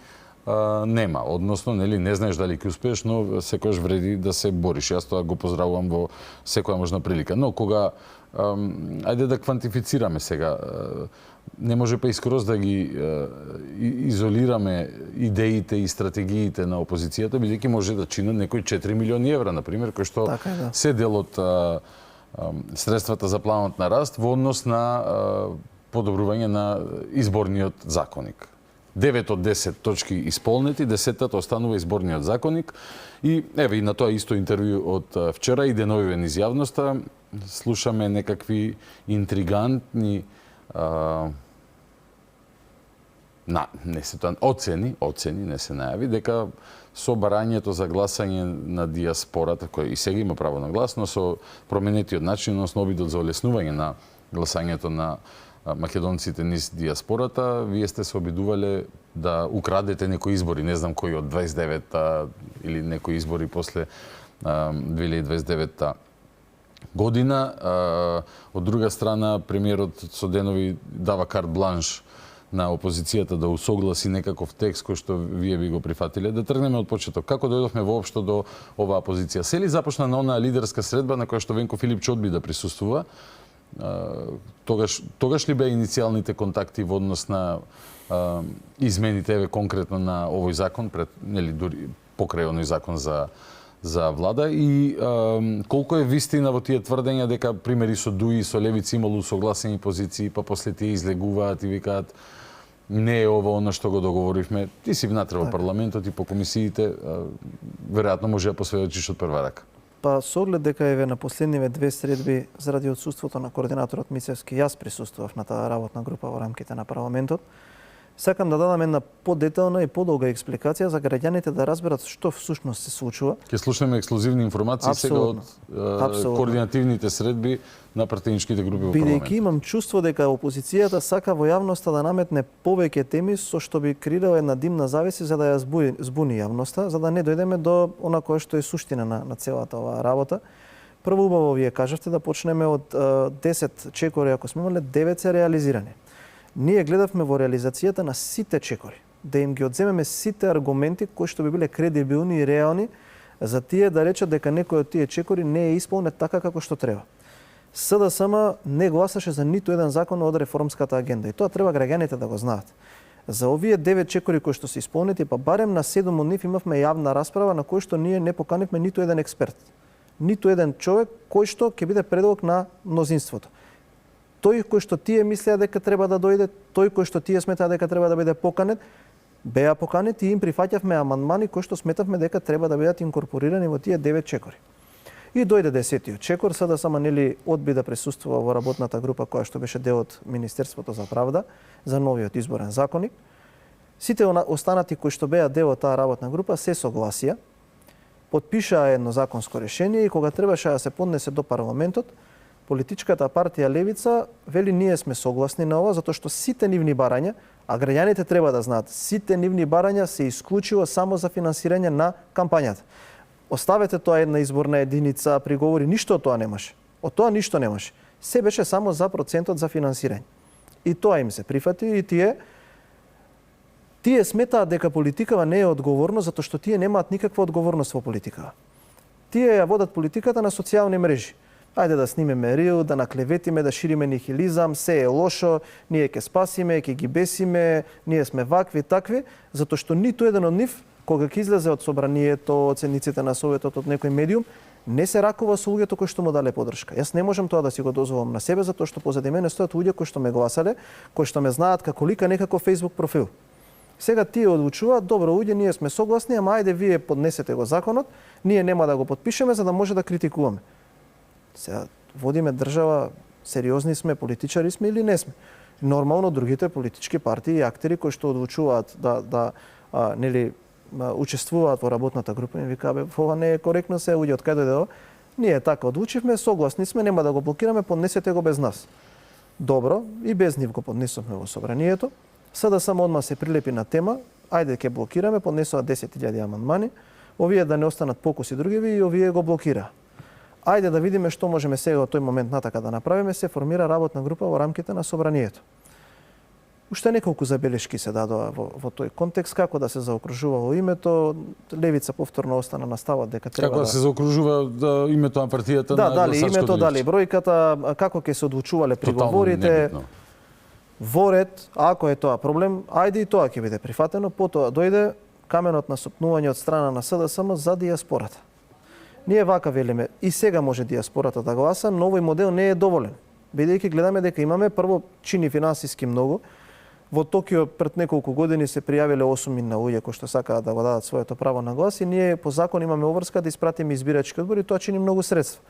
нема. Односно, не знаеш дали ќе успееш, но секогаш вреди да се бориш. Јас тоа го поздравувам во секоја можна прилика. Но кога ајде да квантифицираме сега, не може па искроз да ги изолираме идеите и стратегиите на опозицијата, бидејќи може да чинат некои 4 милиони евра, например, кои што се дел од средствата за планот на раст во однос на подобрување на изборниот законник. 9 од 10 точки исполнети, 10-тата останува изборниот законник. И еве и на тоа исто интервју од вчера и деновивен из јавноста слушаме некакви интригантни оцени, не се најави, дека со барањето за гласање на дијаспората, кој и сега има право на глас, но со променетиот начин, односно обидот за олеснување на гласањето на македонците низ дијаспората, вие сте се обидувале да украдете некои избори, не знам кои од 29-та или некои избори после 2029 година. Од друга страна, премиерот со денови дава карт бланш на опозицијата да усогласи некаков текст кој што вие би го прифатиле. Да тргнеме од почеток. Како дојдовме воопшто до оваа позиција? Се ли започна на онаа лидерска средба на која што Венко Филипче одби да присуствува? Тогаш ли беа иницијалните контакти во однос на измените еве конкретно на овој закон, дури покрај оној закон за влада, и колку е вистина во тие тврдења дека примери со ДУИ, со левици имало согласени позиции, па после тие излегуваат и викаат не е ова она што го договоривме. Ти си внатре во парламентот и по комисиите, веројатно може да посведочиш од прва рака. Па со оглед дека еве на последниве 2 средби заради отсуството на координаторот Мицевски, јас присуствував на таа работна група во рамките на парламентот. Сакам да дадам една подетална и подолга експликација за граѓаните да разберат што всушност се случува. Ќе слушнеме ексклузивни информации сега од координативните средби на пратеничките групи во парламентот. Бидејќи имам чувство дека опозицијата сака во јавноста да наметне повеќе теми со што би креирала една димна завеса за да ја збуни јавноста, за да не дојдеме до она кое што е суштина на целата оваа работа. Прво убаво вие кажавте да почнеме од 10 чекори, ако сме имале 9 се реализирани. Ние гледавме во реализацијата на сите чекори, да им ги одземеме сите аргументи кои што би биле кредибилни и реални за тие да речат дека некој од тие чекори не е исполнет така како што треба. СДСМ не гласаше за ниту еден закон од реформската агенда и тоа треба граѓаните да го знаат. За овие 9 чекори кои што се исполнети, па барем на 7 од нив имавме јавна расправа на кој што ние не поканивме ниту еден експерт. Ниту еден човек кој што ќе биде предвод на мнозинството. Тој кој што тие мислеа дека треба да дојде, тој кој што тие сметаа дека треба да биде поканет, беа поканети и им прифаќавме амандмани кои што сметавме дека треба да бидат инкорпорирани во тие 9 чекори. И дојде 10-тиот чекор, сада само нели одби да присуствува во работната група која што беше дел од Министерството за правда за новиот изборен законник. Сите останати кои што беа дел од таа работна група се согласија, потпишаа едно законско решение и кога требаше да се поднесе до парламентот, политичката партија Левица вели ние сме согласни на ова затоа што сите нивни барања, а граѓаните треба да знаат, сите нивни барања се исклучиво само за финансирање на кампањата. Оставете тоа една изборна единица, приговори, ништо од тоа немаше. Од тоа ништо немаше. Се беше само за процентот за финансирање. И тоа им се прифати и тие сметаат дека политикава не е одговорно затоа што тие немаат никаква одговорност во политикава. Тие ја водат политиката на социјални мрежи. Ајде да снимеме рил, да наклеветиме, да шириме нихилизам, се е лошо, ние ќе спасиме, ќе ги бесиме, ние сме вакви, такви, затоа што ниту еден од нив кога ќе излезе од собранието, од седниците на Советот, од некој медиум, не се ракува со луѓето кои што му дале подршка. Јас не можам тоа да си го дозволам на себе, затоа што позади мене стојат луѓе кои што ме гласале, кои што ме знаат како лика некаков Facebook профил. Сега тие одлучуваат, добро, луѓе, ние сме согласни, ама ајде вие поднесете го законот, ние нема да го потпишеме за да може да критикуваме. Сега водиме држава, сериозни сме, политичари сме или не сме. Нормално другите политички партии и актери кои што одлучуваат нели учествуваат во работната група и викаа ова не е коректно, се луѓе од кај дојде ова. Ние така одлучивме, согласни сме, нема да го блокираме, поднесете го без нас. Добро, и без нив го поднесовме во собранието. Сада само одма се прилепи на тема, ајде ќе блокираме, поднесоа 10.000 амандмани, овие да не останат покуси другиви и овие го блокира. Ајде да видиме што можеме сега од тој момент натака да направиме, се формира работна група во рамките на собранието. Уште неколку забелешки се дадоа во тој контекст, како да се заокружувало името, Левица повторно остана на ставот дека треба како да се заокружува името на партијата на гласачкото дали името, лист. дали бројката, како ќе се одлучувале приговорите. Во ред, ако е тоа проблем, ајде и тоа ќе биде прифатено, потоа дојде каменот на сопнување од страна на СДСМ за дијаспората. Ние вака велиме, и сега може дијаспората да гласа, но овој модел не е доволен. Бидејќи гледаме дека имаме прво чини финансиски многу. Во Токио пред неколку години се пријавиле 8.000 луѓе кои што сакаат да го дадат своето право на глас и ние по закон имаме обврска да испратиме избирачки одбори и тоа чини многу средства.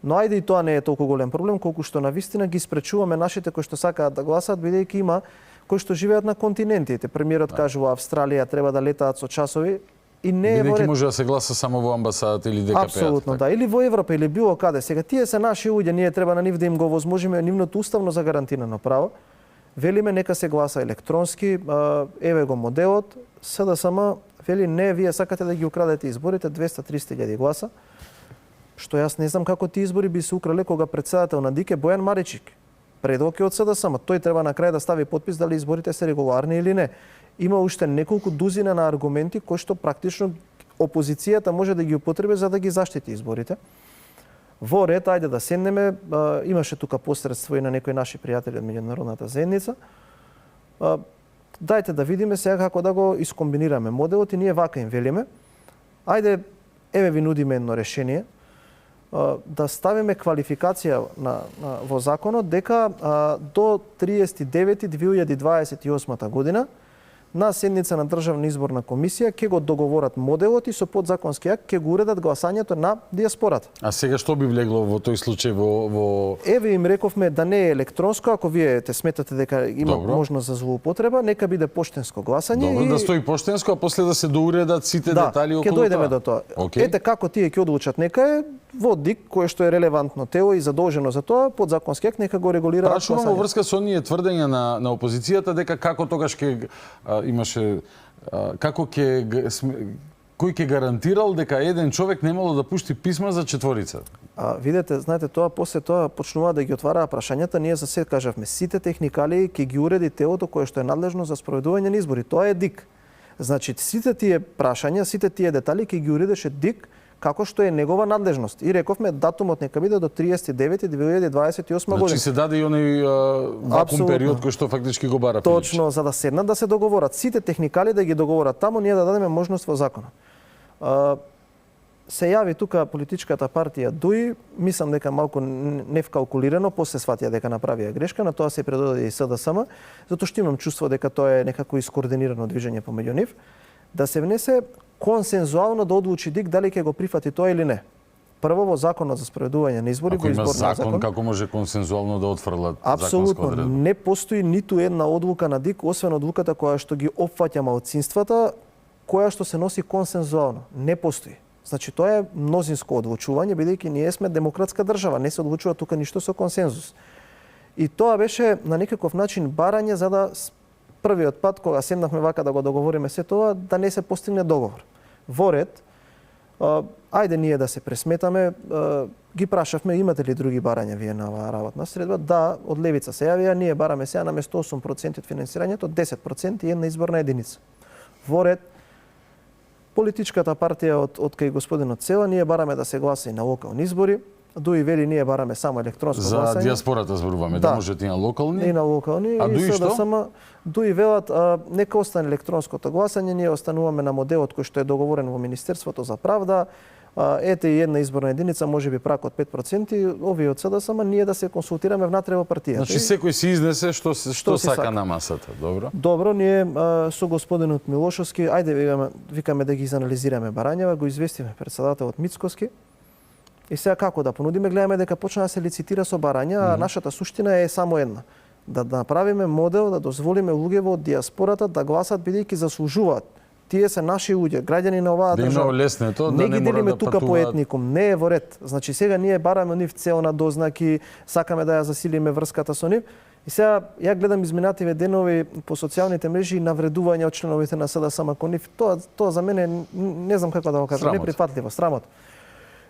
Но ајде и тоа не е толку голем проблем колку што навистина ги спречуваме нашите кои што сакаат да гласат бидејќи има кои што живеат на континентите. Премиерот кажува Австралија треба да летаат со часови и не е во ред. Бидејќи може да се гласа само во амбасадата или ДКП. Апсолутно, да, или во Европа или било каде. Сега тие се наши луѓе, ние треба на нив да им го возможиме нивното уставно загарантирано право. Велиме нека се гласа електронски, еве го моделот, СДСМ вели не, вие сакате да ги украдете изборите 200-300 гласа. Што јас не знам како тие избори би се украле кога председател на ДИК е Бојан Маричик. Предок е од СДСМ, тој треба на крај да стави подпис дали изборите се регуларни или не. Има уште неколку дузина на аргументи кои што практично опозицијата може да ги употреби за да ги заштити изборите. Во ред, ајде да седнеме, имаше тука посредство и на некои наши пријатели од меѓународната заедница. Дајте да видиме сега како да го искомбинираме моделот и ние вака им велиме. Ајде, еве ви нудиме едно решение, да ставиме квалификација во законот дека до 39.2028 година на седница на Државна изборна комисија ќе го договорат моделот и со подзаконски акт ќе го уредат гласањето на дијаспората. А сега што би влегло во тој случај во Еве им рековме да не е електронско, ако вие те сметате дека има можност за злоупотреба, нека биде поштенско гласање. Добро, да стои поштенско, а после да се доуредат сите детали околу тоа. Да, ќе дојдеме до тоа. Ете како тие ќе одлучат, нека е во ДИК, кое што е релевантно тело и задолжено за тоа, подзаконски акт нека го регулира. Прашувам во врска со оние тврдења на опозицијата дека како тогаш ќе имаше како кој ќе гарантирал дека еден човек немало да пушти писма за четворица? Видете, знаете, тоа после тоа почнува да ги отвараа прашањата, ние за се кажавме сите техникали ќе ги уреди телото кое што е надлежно за спроведување на избори. Тоа е ДИК. Значи сите тие прашања, сите тие детали ќе ги уредеше ДИК како што е негова надлежност. И рековме датумот нека биде до 39.2028 година. Значи се даде и оној вакуум период кој што фактички го бара Пилич. Точно, за да седнат да се договорат. Сите техникали да ги договорат таму, ние да дадеме можност во закона. Се јави тука политичката партија ДУИ, мислам дека малку невкалкулирано, после сватија дека направија грешка, на тоа се предодаде и СДСМ, затоа што имам чувство дека тоа е некако искоординирано движење помеѓу нив, да се внесе консензуално да одлучи ДИК дали ќе го прифати тоа или не. Прво во законот за спроведување на избори, Ако има закон, како може консензуално да отфрлат законска апсолутно одредба? не постои ниту една одлука на ДИК, освен одлуката која што ги опфаќа малцинствата, која што се носи консензуално. Не постои. Значи тоа е мнозинско одлучување, бидејќи ние сме демократска држава, не се одлучува тука ништо со консензус. И тоа беше на некаков начин барање за да првиот пат кога седнавме вака да го договориме се тоа, да не се постигне договор. Во ред, ајде ние да се пресметаме, ги прашавме имате ли други барања вие на оваа работна средба? Да, од левица се јавија, ние бараме сега наместо 8% од финансирањето, 10% и една изборна единица. Во ред, политичката партија од кај господинот Цела, ние бараме да се гласа и на локални избори. ДУИ вели ние бараме само електронско гласање. За диаспората зборуваме, да можете и на локални. И на локални. А ДУИ што? Само ДУИ велат нека остане електронското гласање, ние остануваме на моделот кој што е договорен во Министерството за правда. Ете и една изборна единица, можеби прак од 5%, овие од СДСМ, ние да се консултираме внатре во партијата. Значи секој си изнесе што си сака сака на масата, добро? Добро, ние со господинот Милошовски, ајде викаме да ги изанализираме барањава, го известиме председателот Мицкоски. И сега како да понудиме, гледаме дека почна да се лицитира со барања, а нашата суштина е само една. Да направиме модел, да дозволиме луѓе од диаспората да гласат бидејќи заслужуваат. Тие се наши луѓе, граѓани на оваа држава. Да има олеснето, да не ги делиме да тука по етникум, не е во ред. Значи сега ние бараме нив цел на дознаки, сакаме да ја засилиме врската со нив. И сега ја гледам изминативе денови по социјалните мрежи навредување од членовите на СДСМ кон нив. Тоа за мене не знам како да го кажам, неприфатливо, срамот.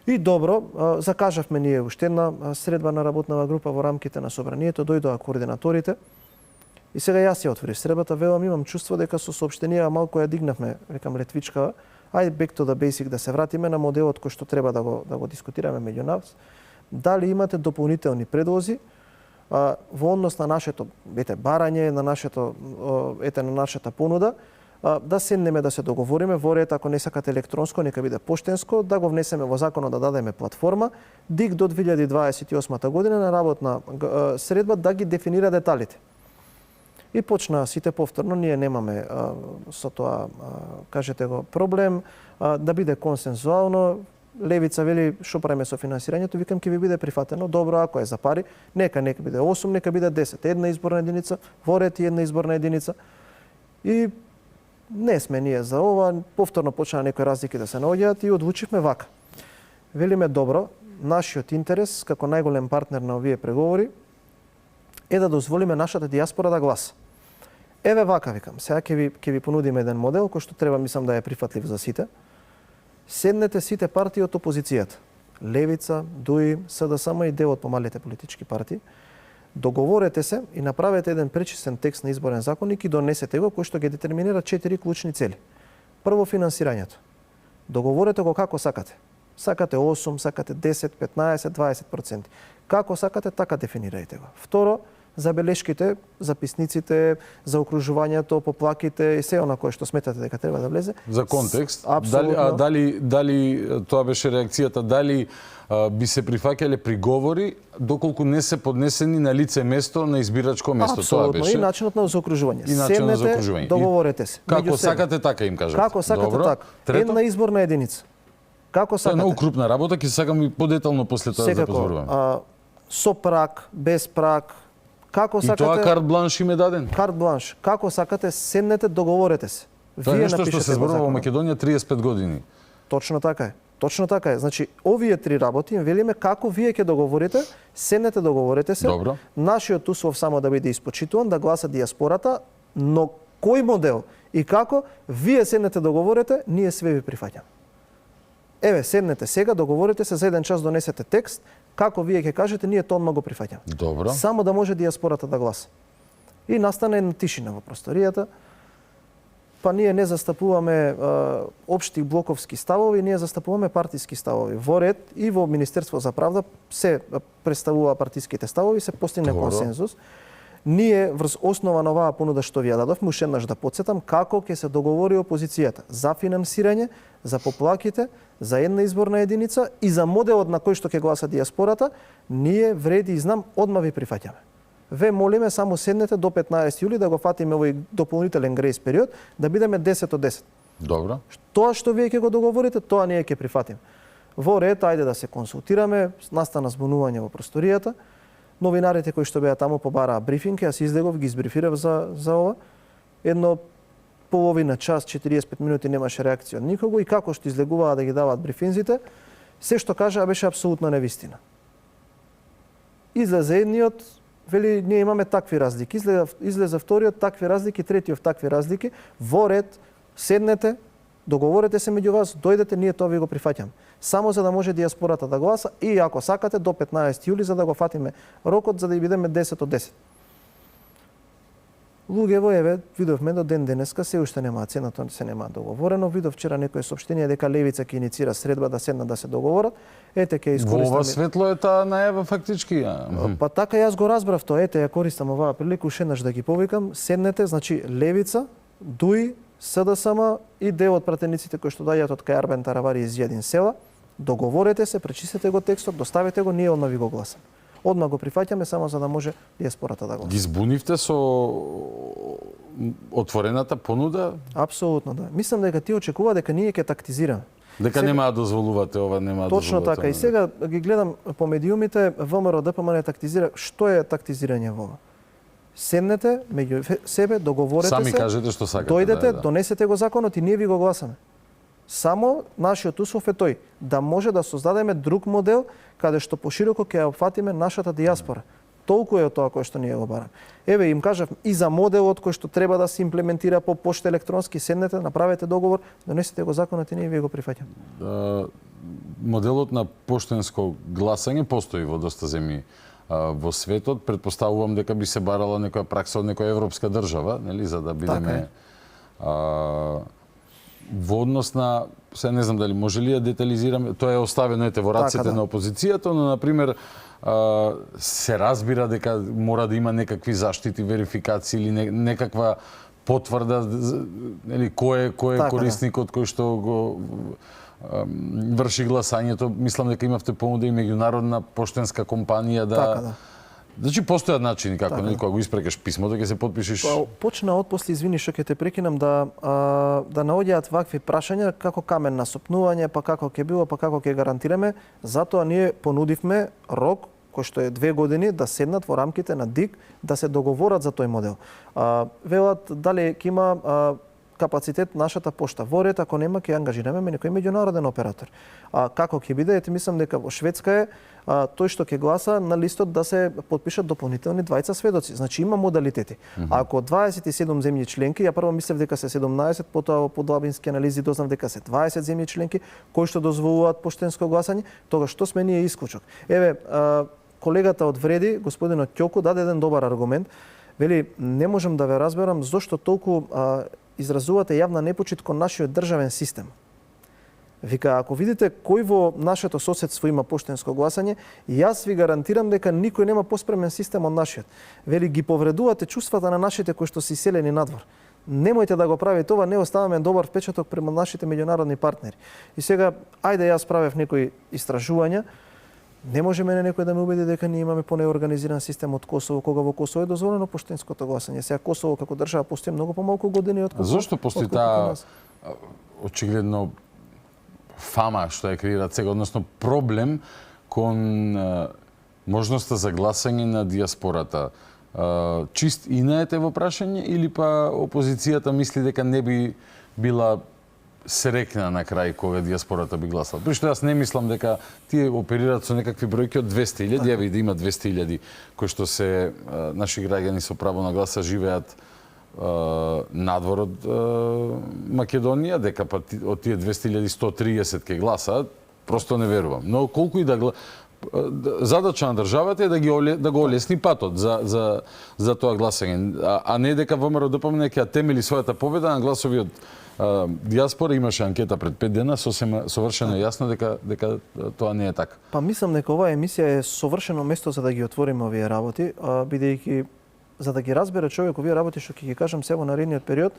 И добро, закажавме ние уште една средба на работнава група во рамките на собранието, дојдоа координаторите. И сега јас ја отворив средбата, велам имам чувство дека со соопштенија малку ја дигнавме, рекам летвичкава. Ајде back to the basic да се вратиме на моделот кој што треба да го дискутираме меѓу нас. Дали имате дополнителни предлози во однос на нашето барање, на нашата понуда, да седнеме да се договориме во ред, ако не сакате електронско, нека биде поштенско, да го внесеме во законот, да дадеме платформа, ДИК до 2028 година на работна средба да ги дефинира деталите. И почна сите повторно, ние немаме со тоа, кажете го, проблем, да биде консензуално. Левица вели што правиме со финансирањето, викам ќе ви биде прифатено, добро ако е за пари, нека биде 8, нека биде 10, една изборна единица, во ред и една изборна единица. И не сме ние за ова, повторно почна некои разлики да се наоѓаат и одлучивме вака. Велиме добро, нашиот интерес како најголем партнер на овие преговори е да дозволиме нашата диаспора да гласа. Еве вака викам, сега ќе ви понудиме еден модел кој што треба мислам да е прифатлив за сите. Седнете сите партии од опозицијата, Левица, ДУИ, СДСМ и дел од помалите политички партии. Договорете се и направете еден пречистен текст на изборен законник и донесете го кој што ги детерминира 4 клучни цели. Прво, финансирањето. Договорете го како сакате. Сакате 8, сакате 10, 15, 20%. Како сакате, така дефинирајте го. Второ, забелешките, записниците, за окружувањето, поплаките и се она кое што сметате дека треба да влезе. За контекст, Апсолутно. дали тоа беше реакцијата, дали би се прифаќале приговори доколку не се поднесени на лице место на избирачко место? Апсолутно. Тоа беше. И начинот на заокружување. И начинот за Седнете, окружување. договорете се. Како сакате, така им кажете. Како сакате, Добро. така. Трето? Една изборна единица. Како Тоа е сакате. многу крупна работа, ќе сакам и подетално после тоа да позборуваме. Со прак, без прак, како И сакате. тоа карт бланш им е даден. Карт бланш. Како сакате, седнете, договорете се. Тоа е нешто што напишете се зборува во законот. Македонија 35 години. Точно така е. Точно така е. Значи, овие три работи им велиме како вие ќе договорите, седнете, договорете се. Добро. Нашиот услов само да биде испочитуван, да гласа диаспората, но кој модел и како, вие седнете, договорите, ние све ви прифаќаме. Еве, седнете сега, договорите се за еден час, донесете текст, како вие ќе кажете, ние тоа одма го прифаќаме. Добро. Само да може диаспората да гласа. И настане една тишина во просторијата. Па ние не застапуваме општи блоковски ставови, ние застапуваме партиски ставови. Во ред и во Министерство за правда се представува партиските ставови, се постигне консензус. Ние врз основа на оваа понуда што ви ја дадовме, уште еднаш да потсетам како ќе се договори опозицијата за финансирање, за поплаките, за една изборна единица и за моделот на кој што ќе гласа диаспората, ние вреди и знам одма ви прифаќаме. Ве молиме само седнете до 15 јули да го фатиме овој дополнителен грејс период, да бидеме 10 од 10. Добро. Тоа што вие ќе го договорите, тоа ние ќе прифатиме. Во ред, ајде да се консултираме, настана збунување во просторијата. Новинарите кои што беа таму побараа брифинг, јас излегов, ги избрифирав за ова. Едно половина час, 45 минути немаше реакција од никого и како што излегуваа да ги даваат брифинзите, се што кажаа беше апсолутно невистина. Излезе едниот, вели ние имаме такви разлики, излезе вториот такви разлики, третиот такви разлики, во ред седнете, договорете се меѓу вас, дојдете, ние тоа ви го прифаќаме. Само за да може диаспората да гласа и ако сакате до 15 јули за да го фатиме рокот за да бидеме 10 од 10. Луѓево еве видовме до ден денеска се уште немаат цена, тоа се нема договорено. Видов вчера некој соопштение дека Левица ќе иницира средба да седнат да се договорат. Ете ќе искористам. Во ова светло е таа најава фактички. Па така јас го разбрав тоа. Ете ја користам оваа прилика уште еднаш да ги повикам. Седнете, значи Левица, ДУИ, СДСМ и дел од пратениците кои што доаѓаат од кај Арбен Таравари из Јадин села. Договорете се, пречистете го текстот, доставете го, ние одма ви го гласаме. Одма го прифаќаме само за да може диаспората да гласа. Ги збунивте со отворената понуда? Апсолутно да. Мислам дека ти очекува дека ние ќе тактизираме. Дека сега нема да дозволувате ова, нема да точно дозволувате. Точно така. И сега ги гледам по медиумите, ВМРО ДПМН не тактизира. Што е тактизирање во ова? Седнете меѓу себе, договорете сами се. Сами кажете што сакате. Дојдете, донесете го законот и ние ви го гласаме. Само нашиот услов е тој да може да создадеме друг модел каде што пошироко ќе опфатиме нашата диаспора. Толку е од тоа кое што ние го бараме. Еве им кажав и за моделот кој што треба да се имплементира по пошта електронски, седнете, направете договор, донесете го законот и ние ви го прифаќаме. Моделот на поштенско гласање постои во доста земји во светот. Претпоставувам дека би се барала некоја пракса од некоја европска држава, нели, за да бидеме во однос на, се не знам дали може ли да детализираме, тоа е оставено ете во рацете на опозицијата, но на пример се разбира дека мора да има некакви заштити, верификации или некаква потврда, нели, кој е корисникот кој што го врши гласањето. Мислам дека имавте понуда и меѓународна поштенска компанија да значи постојат начини како нели кога го испрекаш писмото ќе се потпишеш. Почна отпосле, извини што ќе те прекинам, да наоѓаат вакви прашања како камен на сопнување, па како ќе било, па како ќе гарантираме. Затоа ние понудивме рок кој што е 2 години да седнат во рамките на ДИК да се договорат за тој модел. Велат дали ќе има капацитет нашата пошта. Во ред, ако нема, ќе ангажираме некој меѓународен оператор. Како ќе биде? Ете, мислам дека во Шведска е тој што ќе гласа на листот да се потпишат дополнителни 20 сведоци. Значи има модалитети. Ако 27 земји членки, ја прво мислев дека се 17, потоа во подлабински анализи дознав дека се 20 земји членки кои што дозволуваат поштенско гласање, тогаш што сме ние исклучок? Еве, колегата од Вреди, господинот Ќоку, даде еден добар аргумент. Вели, не можам да ве разберам зошто толку изразувате јавна непочит кон нашиот државен систем. Вика, ако видите кој во нашето соседство има поштенско гласање, јас ви гарантирам дека никој нема поспремен систем од нашиот. Вели, ги повредувате чувствата на нашите кои што се иселени надвор. Немојте да го правите ова, не оставаме добар впечаток према нашите меѓународни партнери. И сега, ајде јас правев некои истражувања, не може мене некој да ме убеди дека ние имаме понеорганизиран систем од Косово, кога во Косово е дозволено поштенското гласање. Сега Косово како држава постои многу помалку години од Косово. Зошто постои таа очигледно фама што ја креираат сега, односно проблем кон можноста за гласање на диаспората? Чист инаете во прашање или па опозицијата мисли дека не би била срекна на крај кога диаспората би гласала? Пришто јас не мислам дека тие оперираат со некакви бројки од 200.000, ја да има 200.000 кои што се наши граѓани со право на гласа живеат надвор од Македонија, дека па од тие 200.000 130 ќе гласаат, просто не верувам. Но колку и да задача на државата е да го олесни патот за тоа гласање, а не дека ВМРО-ДПМН ќе темели својата победа на гласови од дијаспора. Имаше анкета пред 5 дена, сосема совршено јасно дека тоа не е така. Па мислам дека оваа емисија е совршено место за да ги отвориме овие работи, бидејќи за да ги разбере човек овие работи што ќе ги кажам сега во наредниот период,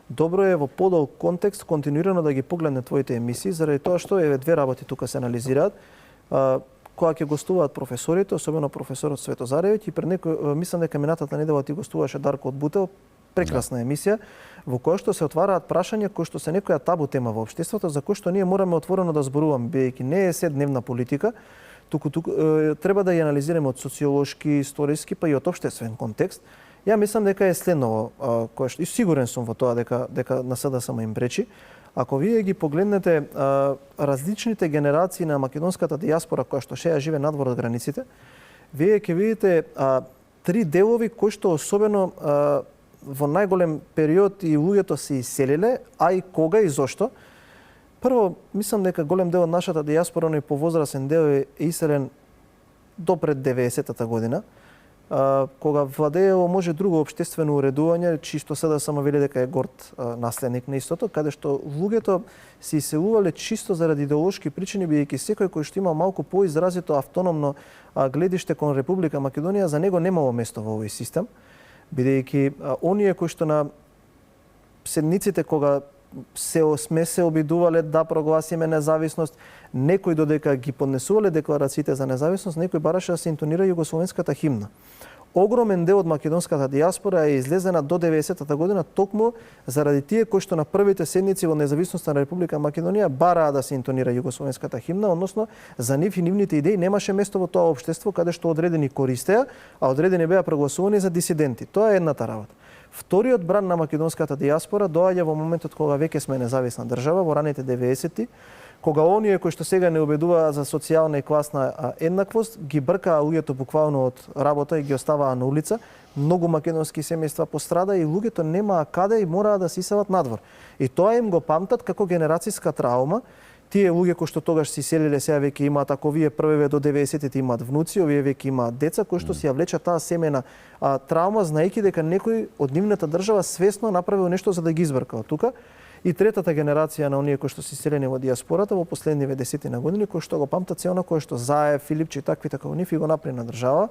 добро е во подолг контекст континуирано да ги погледне твоите емисии, заради тоа што две работи тука се анализираат. Кога ќе гостуваат професорите, особено професорот Светозаревиќ, и пред мислам дека минатата недела ти гостуваше Дарко од Бутел, прекрасна емисија, во која што се отвараат прашања кои што се некоја табу тема во општеството, за кои што ние мораме отворено да зборуваме, бидејќи не е се дневна политика, туку треба да ја анализираме од социолошки, историски, па и од општествен контекст. Ја мислам дека е следново, кое што и сигурен сум во тоа дека на СДСМ им пречи. Ако вие ги погледнете различните генерации на македонската дијаспора која што шеја живе надвор од границите, вие ќе видите три делови кои што особено во најголем период и луѓето се иселиле, а и кога и зошто. Прво, мислам дека голем дел од нашата дијаспора, но и повозрасен дел е иселен до пред 90-та година, кога владеело може друго општествено уредување, чисто СДСМ вели дека е горд наследник на истото, каде што луѓето се иселувале чисто заради идеолошки причини, бидејќи секој кој што има малку поизразито автономно гледиште кон Република Македонија, за него немало место во овој систем, бидејќи оние кои што на седниците кога сме се обидувале да прогласиме независност, некои додека ги поднесувале декларациите за независност, некои бараше да се интонира југословенската химна. Огромен дел од македонската дијаспора е излезена до 90-та година токму заради тие кои што на првите седници во независноста на Република Македонија бараа да се интонира југословенската химна, односно за нив и нивните идеи немаше место во тоа општество каде што одредени користеа, а одредени беа прогласувани за дисиденти. Тоа е едната работа. Вториот бран на македонската дијаспора доаѓа во моментот кога веќе сме независна држава, во раните 90-ти, кога оние кои што сега не убедуваат за социјална и класна еднаквост, ги бркаа луѓето буквално од работа и ги оставаа на улица. Многу македонски семејства пострада и луѓето немаа каде и мораа да се иселат надвор. И тоа им го памтат како генерацијска травма. Тие луѓе кои што тогаш се иселиле сега веќе имаат, ако вие првиве до 90-тите имаат внуци, овие веќе имаат деца кои што си ја влечат таа семена травма, знаејќи дека некој од нивната држава свесно направил нешто за да ги избрка од тука. И третата генерација на оние кои што се иселени во дијаспората во последниве десетина години, кои што го памтат се она кое што Заев, Филипче и таквите како нив и го направи на држава.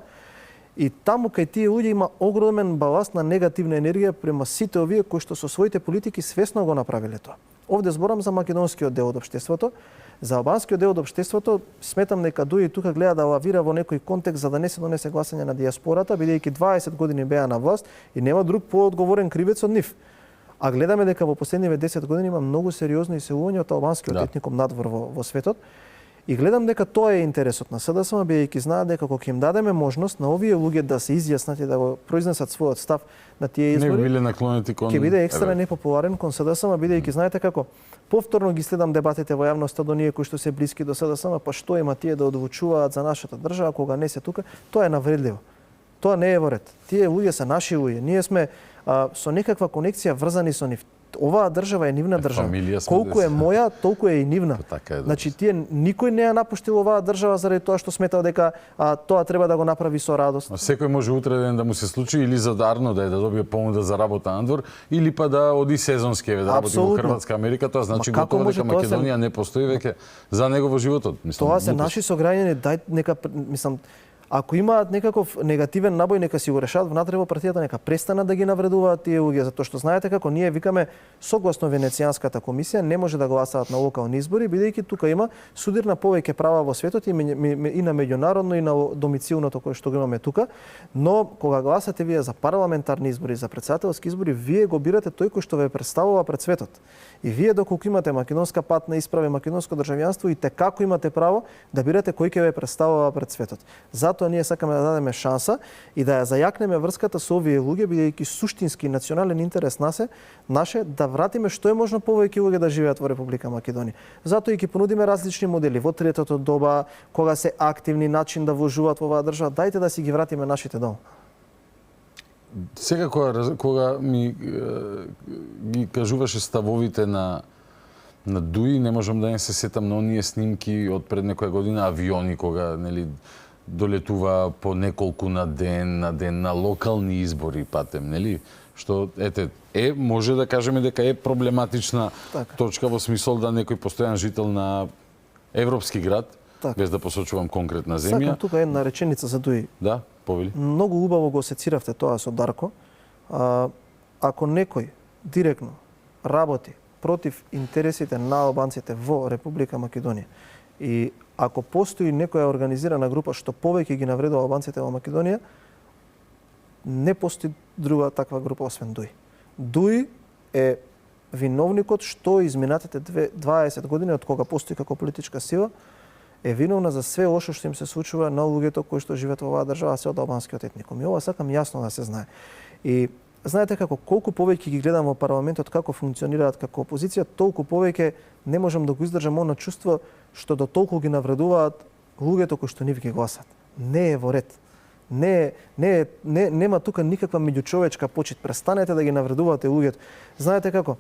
И таму кај тие луѓе има огромен баласт на негативна енергија према сите овие кои што со своите политики свесно го направиле тоа. Овде зборам за македонскиот дел од општеството. За албанскиот дел од општеството сметам дека дуи тука гледа да лавира во некој контекст за да не се донесе гласање на дијаспората, бидејќи 20 години беа на власт и нема друг поодговорен кривец од нив. А гледаме дека во последниве 10 години има многу сериозно иселување од албанскиот етникум надвор во светот. И гледам дека тоа е интересот на СДСМ, бидејќи знаат дека кога им дадеме можност на овие луѓе да се изјаснат и да го произнесат својот став на тие избори, не биле наклонети кон ќе биде екстра непопуларен кон СДСМ, бидејќи знаете како повторно ги следам дебатите во јавноста до ние кои што се блиски до СДСМ, па што има тие да одлучуваат за нашата држава кога не се тука, тоа е навредливо. Тоа не е во ред. Тие луѓе се наши луѓе. Ние сме со некаква конекција врзани со нив. Оваа држава е нивна држава. Колку е моја, толку е и нивна. Значи тие никој не ја напуштил оваа држава заради тоа што сметал дека тоа треба да го направи со радост. Секој може утре ден да му се случи или за дарно да добие понуда за работа надвор или па да оди сезонски да работи во Хрватска, Америка, тоа значи готово дека Македонија не постои веќе за него во животот. Тоа се наши сограѓани, дај нека мислам ако имаат некаков негативен набој, нека си го решат внатре во партијата, нека престанат да ги навредуваат тие луѓе, затоа што знаете како ние викаме согласно Венецијанската комисија не може да гласаат на локални избори, бидејќи тука има судир на повеќе права во светот и на меѓународно и на домицилното кое што го имаме тука, но кога гласате вие за парламентарни избори, за претседателски избори, вие го бирате тој кој што ве представува пред светот. И вие доколку имате македонска патна исправа и македонско државјанство, и како имате право да бирате кој ќе ве представува пред светот. Затоа ние сакаме да дадеме шанса и да ја зајакнеме врската со овие луѓе, бидејќи суштински национален интерес наше да вратиме што е можно повеќе луѓе да живеат во Република Македонија. Затоа и ќе понудиме различни модели во третото доба, кога се активни начин да вложуваат во оваа држава, дајте да си ги вратиме нашите дома. Сега кога ми ги кажуваше ставовите на На Дуи не можам да не се сетам на оние снимки од пред некоја година, авиони кога нели долетува по неколку на ден на локални избори патем, нели? Што може да кажеме дека е проблематична точка во смисол да некој постојан жител на европски град, без да посочувам конкретна земја. Сакам тука една реченица за Дуи. Да, повели. Многу убаво го асоцииравте тоа со Дарко. Ако некој директно работи против интересите на албанците во Република Македонија и ако постои некоја организирана група што повеќе ги навредува албанците во Македонија, не постои друга таква група освен Дуи. Дуи е виновникот што изминатите 20 години од кога постои како политичка сила е виновна за све лошо што им се случува на луѓето кои што живеат во оваа држава се од албанскиот етникум. И ова сакам јасно да се знае. И знаете како колку повеќе ги гледам во парламентот како функционираат како опозиција, толку повеќе не можам да го издржам она чувство што до толку ги навредуваат луѓето кои што нив ги гласат. Не е во ред. Нема тука никаква меѓучовечка почит. Престанете да ги навредувате луѓето. Знаете како?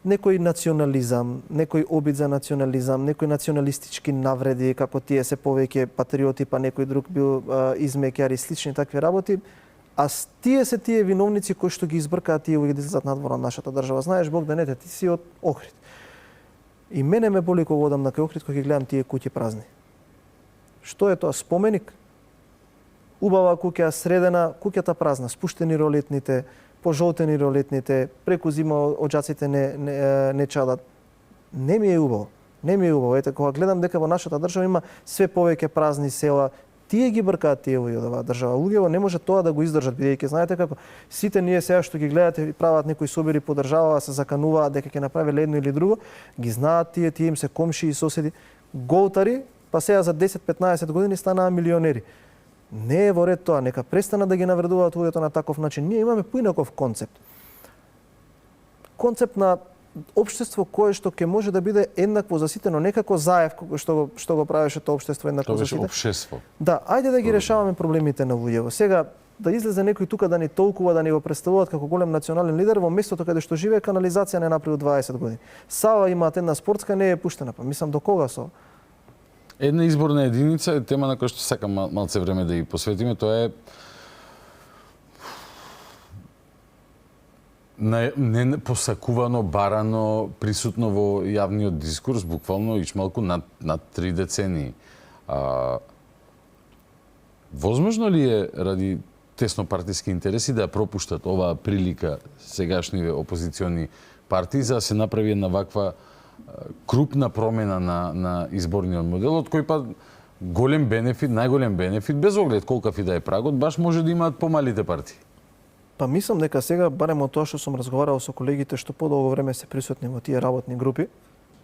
Некој национализам, некој обид за национализам, некој националистички навреди, како тие се повеќе патриоти, па некој друг бил измеќар и слични такви работи. А тие се тие виновници кои што ги избркаат тие луѓе да излезат надвор на нашата држава. Знаеш, Бог да не те, ти си од Охрид. И мене ме боли кога одам на кај Охрид кога ги гледам тие куќи празни. Што е тоа, споменик? Убава куќа, средена, куќата празна, спуштени ролетните, пожолтени ролетните, преку зима оџаците не чадат. Не ми е убаво. Не ми е убаво. Ете, кога гледам дека во нашата држава има све повеќе празни села, тие ги бркаат тие луѓе од оваа држава. Луѓето не може тоа да го издржат, бидејќи знаете како сите ние сега што ги гледате и прават некои собири по држава, се закануваат дека ќе направи едно или друго, ги знаат тие им се комши и соседи, голтари, па сега за 10-15 години станаа милионери. Не е во ред тоа, нека престанат да ги навредуваат луѓето на таков начин. Ние имаме поинаков концепт. Концепт на општество кое што ќе може да биде еднакво за сите, но некако заев што го правеше тоа општество еднакво за сите. Општество. Да, ајде да ги решаваме проблемите на луѓето. Сега да излезе некој тука да ни толкува, да ни го представуваат како голем национален лидер, во местото каде што живее канализација не направи 20 години. Сава имаат една спортска, не е пуштена, па мислам до кога со? Една изборна единица е тема на која што сакам малце време да ја посветиме, тоа е не посакувано, барано, присутно во јавниот дискурс, буквално ичмалку над 3 децении. Возможно ли е ради теснопартиски интереси да ја пропуштат оваа прилика сегашниве опозициони партии за да се направи една ваква крупна промена на изборниот модел, од кој па голем бенефит, најголем бенефит, без оглед колкав и да е прагот, баш може да имаат помалите партии? Па мислам дека сега, барем од тоа што сум разговарал со колегите што подолго време се присутни во тие работни групи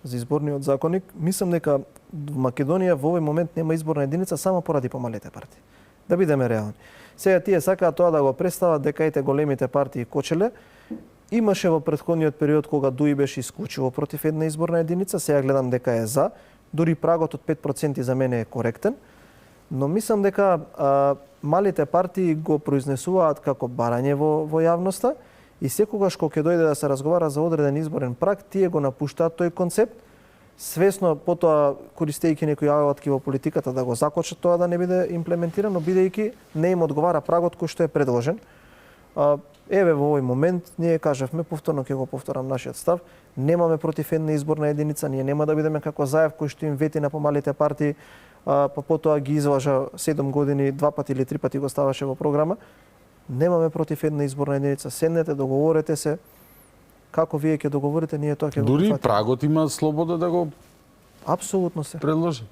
за изборниот законник, мислам дека во Македонија во овој момент нема изборна единица само поради помалите партии. Да бидеме реални. Сега тие сакаат тоа да го представат дека ете големите партии кочеле. Имаше во претходниот период кога Дуи беше исклучиво против една изборна единица, сега гледам дека е за. Дури прагот од 5% за мене е коректен, но мислам дека малите партии го произнесуваат како барање во јавноста и секогаш кога ќе дојде да се разговара за одреден изборен праг, тие го напуштаат тој концепт, свесно потоа користејќи некои алатки во политиката да го закочат тоа да не биде имплементирано, бидејќи не им одговара прагот кој што е предложен. Еве во овој момент ние кажавме, повторно ќе го повторам нашиот став, немаме против една изборна единица, ние нема да бидеме како заев кој што им вети на помалите партии, па потоа ги излажа 7 години, 2 пати или 3 пати го ставаше во програма. Немаме против една изборна единица. Седнете, договорете се. Како вие ќе договорите, ние тоа ќе го Дури прагот има слобода да го апсолутно се предложи.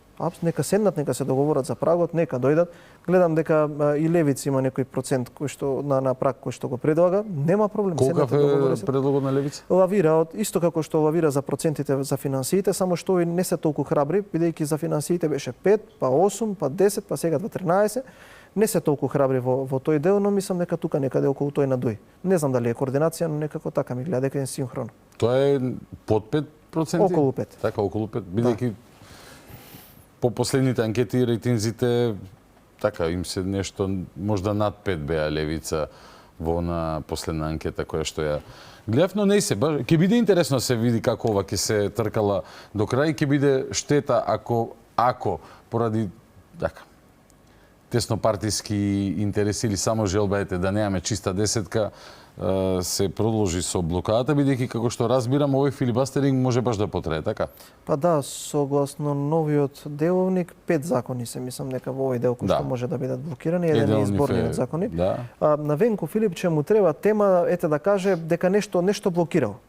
Нека седнат, нека се договорат за прагот, нека дојдат. Гледам дека и Левица има некој процент кој што на праг кој што го предлага, нема проблем. Колкав е предлогот на Левица? Лавира, исто како што лавира за процентите за финансиите, само што овие не се толку храбри, бидејќи за финансиите беше 5, па 8, па 10, па сега 13. Не се толку храбри во тој дел, но мислам дека тука некаде околу тој на Дуи. Не знам дали е координација, но некако така ми гледа дека е синхроно. Тоа е под 5%? Околу 5. Така, околу 5, бидејќи по последните анкети рейтинзите така им се нешто можда над 5 беа Левица во на последна анкета која што ја Гледав, но не се, ќе биде интересно се види како ова ќе се тркала до крај, ќе биде штета ако поради така теснопартиски интереси или само желба ете да немаме чиста десетка, се продолжи со блокадата, бидејќи како што разбирам, овој филибастеринг може баш да потрае, така? Па да, согласно новиот деловник, 5 закони се мислам дека во овој дел кој што може да бидат блокирани, еден е изборниот закони. Да. На Венко Филипче му треба тема, ете да каже дека нешто блокирал.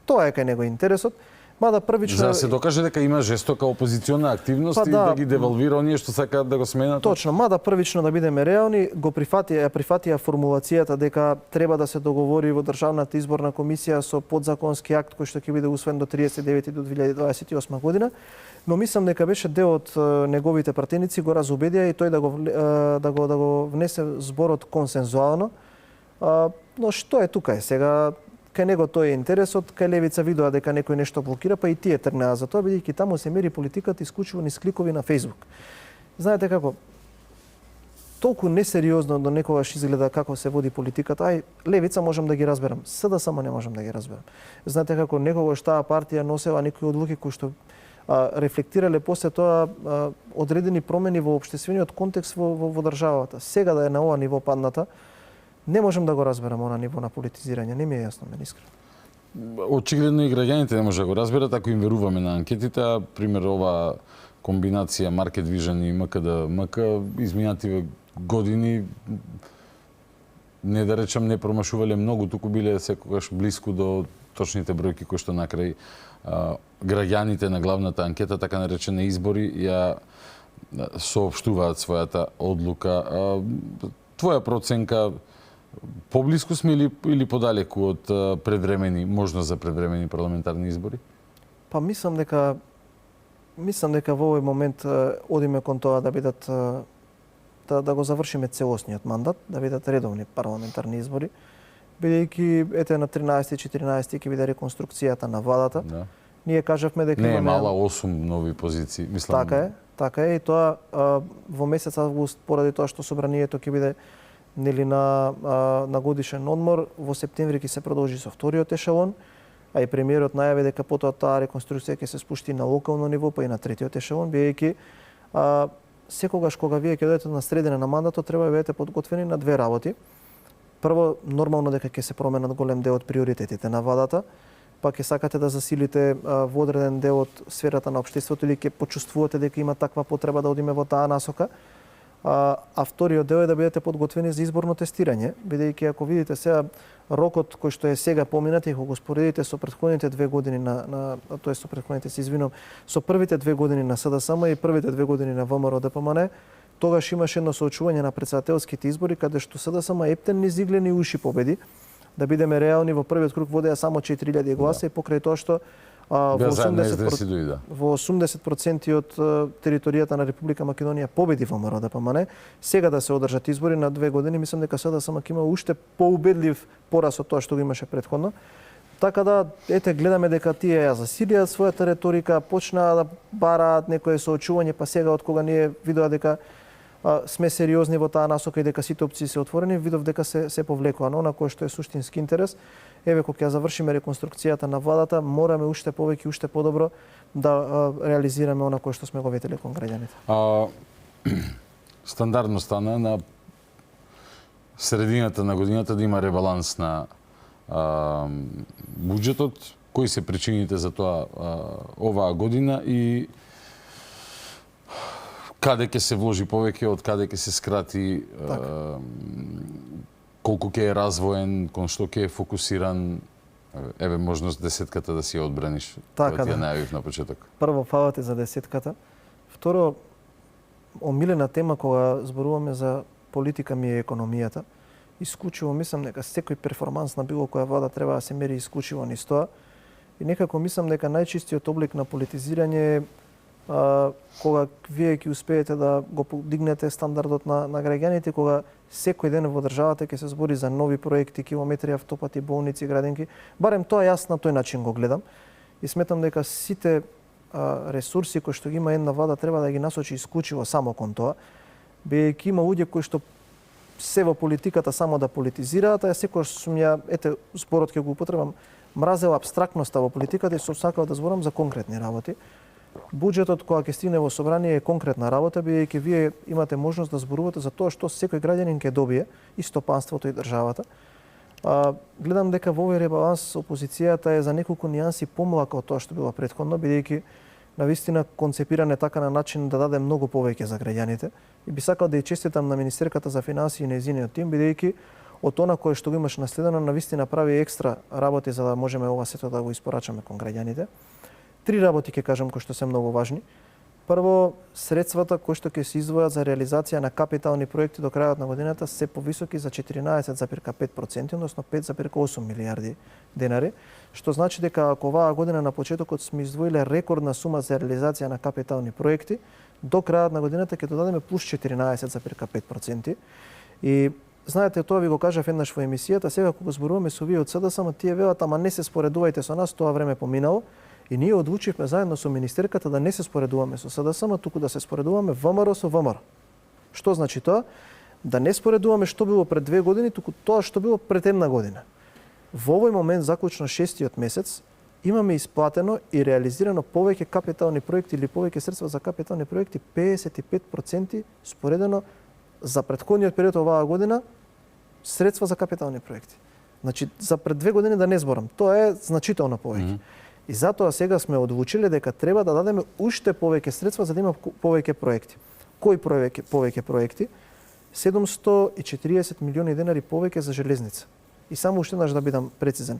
Тоа е кај него интересот. Мада првично за да се докаже дека има жестока опозициона активност и да ги девалвира оние што сакаат да го сменат. Точно, мада првично да бидеме реални, прифатија формулацијата дека треба да се договори во Државната изборна комисија со подзаконски акт кој што ќе биде усвоен до 39 до 2028 година, но мислам дека беше дел од неговите пратеници го разубедија и тој да го внесе зборот консензуално. Но што е тука сега? Кај него тој е интересот, кај левица видоа дека некој нешто блокира, па и тие тргнаа за тоа, бидејќи таму се мери политиката исклучиво низ кликови на Facebook. Знаете како, толку несериозно до некогаш изгледа како се води политиката, ај, левица можам да ги разберам, СДСМ не можам да ги разберам. Знаете како, некогаш таа партија носела некои одлуки кои што рефлектирале после тоа одредени промени во општествениот контекст во државата. Сега да е на ова ниво падната, не можам да го разберам она ниво на политизирање, не ми е јасно, мен искрено. Очигледно и граѓаните не може да го разберат ако им веруваме на анкетите, пример ова комбинација Market Vision и МКД изминативе години не да речам не промашувале многу, туку биле секогаш блиску до точните бројки кои што накрај граѓаните на главната анкета, така наречени избори, ја соопштуваат својата одлука. Твоја проценка, поблиску сме или подалеку од предвремени, можност за предвремени парламентарни избори? Па мислам дека во овој момент одиме кон тоа да бидат да го завршиме целосниот мандат, да бидат редовни парламентарни избори, бидејќи ете на 13-14 ќе биде реконструкцијата на владата. Да. Ние кажавме дека не е мала 8 нови позиции, мислам. Така е и тоа во месец август поради тоа што собранието ќе биде нели на годишен одмор, во септември ќе се продолжи со вториот ешелон, а и премиерот најави дека потоа таа реконструкција ќе се спушти на локално ниво, па и на третиот ешелон, бидејќи секогаш кога вие ќе дојдете на средина на мандатот, треба да бидете подготвени на две работи. Прво, нормално дека ќе се променат голем дел од приоритетите на владата, па ќе сакате да засилите во одреден дел од сферата на општеството или ќе почувствувате дека има таква потреба да одиме во таа насока. А вториот дел е да бидете подготвени за изборно тестирање, бидејќи ако видите сега рокот кој што е сега поминат и го споредите со претходните 2 години со претходните со првите 2 години на СДСМ и првите 2 години на ВМРО ДПМН, тогаш имаше едно соочување на претседателските избори каде што СДСМ ептен низ иглени уши победи. Да бидеме реални, во првиот круг водеа само 4000 гласа и покрај тоа што во 80% од територијата на Република Македонија победи ВМРО ДПМН, сега да се одржат избори на 2 години, мислам дека СДСМ ќе има уште поубедлив пораз од тоа што го имаше претходно. Така да, ете, гледаме дека тие ја засилија својата реторика, почнаа да бараат некое соочување, па сега од кога ние видоа дека сме сериозни во таа насока и дека сите опции се отворени, видов дека се повлекува. Но она кое што е суштински интерес, еве кога ќе завршиме реконструкцијата на владата, мораме уште повеќе, уште подобро да реализираме она кое што сме го ветеле кон граѓаните. Стандардно стана на средината на годината да има ребаланс на буџетот. Кои се причините за тоа оваа година и каде ќе се вложи повеќе, од каде ќе се скрати, колку ќе е развоен, кон што ќе е фокусиран, еве можност десетката да си ја одбраниш, така да ја најавив на почеток. Прво, фала ти за десетката. Второ, омилена тема кога зборуваме за политика ми е економијата. Исклучиво мислам дека секој перформанс на било која влада треба да се мери исклучиво низ тоа. И некако мислам дека најчистиот облик на политизирање е кога вие ќе успеете да го подигнете стандардот на граѓаните, кога секој ден во државата ќе се збори за нови проекти, километри автопати, болници, градинки. Барем тоа јас на тој начин го гледам и сметам дека сите ресурси кои што ги има една влада треба да ги насочи исклучиво само кон тоа, бидејќи има луѓе кои што се во политиката само да политизираат, а секогаш сум ја, ете, зборот ќе го употребам, мразел абстрактноста во политиката и сум сакал да зборам за конкретни работи. Буџетот кога ќе стигне во собрание е конкретна работа, бидејќи вие имате можност да зборувате за тоа што секој граѓанин ќе добие, и стопанството и државата. Гледам дека во овој ребаланс опозицијата е за неколку нијанси помлака од тоа што било претходно, бидејќи навистина концепиране така на начин да даде многу повеќе за граѓаните. И би сакал да ја честитам на министерката за финансии и нејзиниот тим, бидејќи од она кое што го имаш наследено навистина прави екстра работи за да можеме ова сето да го испорачаме кон граѓаните. 3 работи ќе кажам кои што се многу важни. Прво, средствата кои што ќе се издвојат за реализација на капитални проекти до крајот на годината се повисоки за 14,5%, односно 5,8 милиарди денари, што значи дека ако оваа година на почетокот сме издвоиле рекордна сума за реализација на капитални проекти, до крајот на годината ќе додадеме плюс 14,5%. И знаете, тоа ви го кажав еднаш во емисијата, сега кога зборуваме со вие од СДСМ, тие велат, ама не се споредувајте со нас, тоа време поминало. И ние одлучивме заедно со министерката да не се споредуваме со СДСМ, туку да се споредуваме ВМРО со ВМРО. Што значи тоа? Да не споредуваме што било пред 2 години, туку тоа што било пред 1 година. Во овој момент, заклучно 6-тиот месец, имаме исплатено и реализирано повеќе капитални проекти или повеќе средства за капитални проекти, 55% споредено за претходниот период оваа година, средства за капитални проекти. Значи, за пред 2 години да не зборам, тоа е значително повеќе. И затоа сега сме одлучиле дека треба да дадеме уште повеќе средства за да има повеќе проекти. Кои повеќе проекти? 740 милиони денари повеќе за железница. И само уште еднаш да бидам прецизен.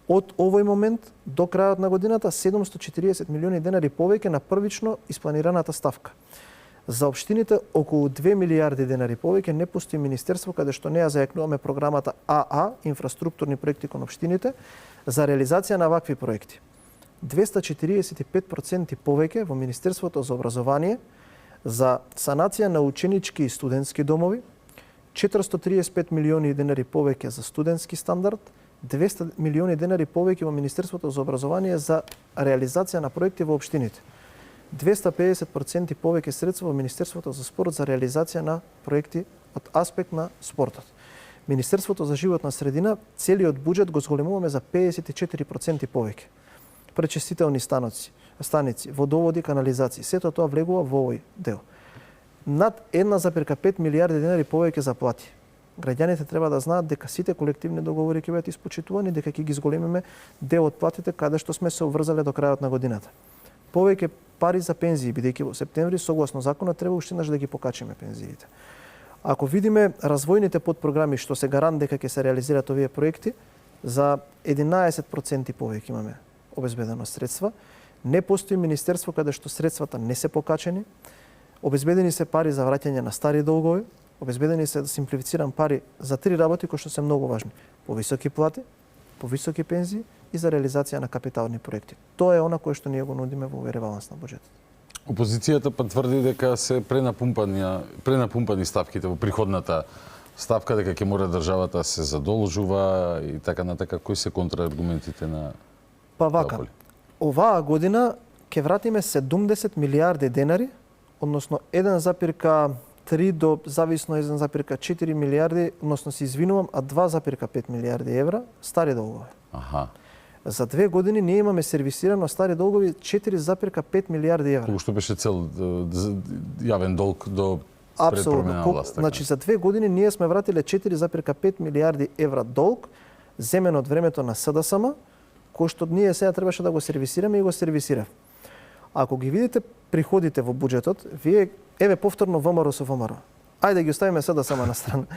Од овој момент до крајот на годината 740 милиони денари повеќе на првично испланираната ставка. За општините околу 2 милиарди денари повеќе. Не постои министерство каде што не ја зајакнуваме програмата АА, инфраструктурни проекти кон општините, за реализација на вакви проекти. 245% повеќе во Министерството за образование за санација на ученички и студентски домови, 435 милиони денари повеќе за студентски стандард, 200 милиони денари повеќе во Министерството за образование за реализација на проекти во општините. 250% повеќе средства во Министерството за спорт за реализација на проекти од аспект на спортот. Министерството за животна средина целиот буџет го зголемуваме за 54% повеќе. Пречистителни станици, водоводи, канализации, сето тоа влегува во овој дел. Над 1,5 милиарди денари повеќе за плати. Граѓаните треба да знаат дека сите колективни договори ќе бидат испочитувани, дека ќе ги зголемиме дел од платите каде што сме се обврзале до крајот на годината. Повеќе пари за пензии, бидејќи во септември согласно законот треба уште еднаш да ги покачиме пензиите. Ако видиме развојните подпрограми што се гарант дека ќе се реализираат овие проекти, за 11% повеќе имаме обезбедено средства. Не постои министерство каде што средствата не се покачени. Обезбедени се пари за враќање на стари долгови, обезбедени се, да симплифицирам, пари за 3 работи кои што се многу важни. Повисоки плати, повисоки пензии и за реализација на капитални проекти. Тоа е она кое што ние го нудиме во овој ребаланс на буџетот. Опозицијата потврди дека се пренапумпани ставките во приходната ставка, дека ќе мора државата се задолжува и така натака. Кои се контрааргументите на Па вака, оваа година ќе вратиме 70 милиарди денари, односно 1,3 до зависно 1,4 милиарди, односно се извинувам, а 2,5 милиарди евра стари долгови. Аха. За 2 години ние имаме сервисирано стари долгови 4,5 милиарди евра. Колку што беше цел јавен долг до пред промена на власт. Значи за 2 години ние сме вратиле 4,5 милиарди евра долг земен од времето на СДСМ, кој што ние сега требаше да го сервисираме и го сервисирав. Ако ги видите приходите во буџетот, вие еве повторно ВМРО со ВМРО. Ајде ги оставиме СДСМ на страна.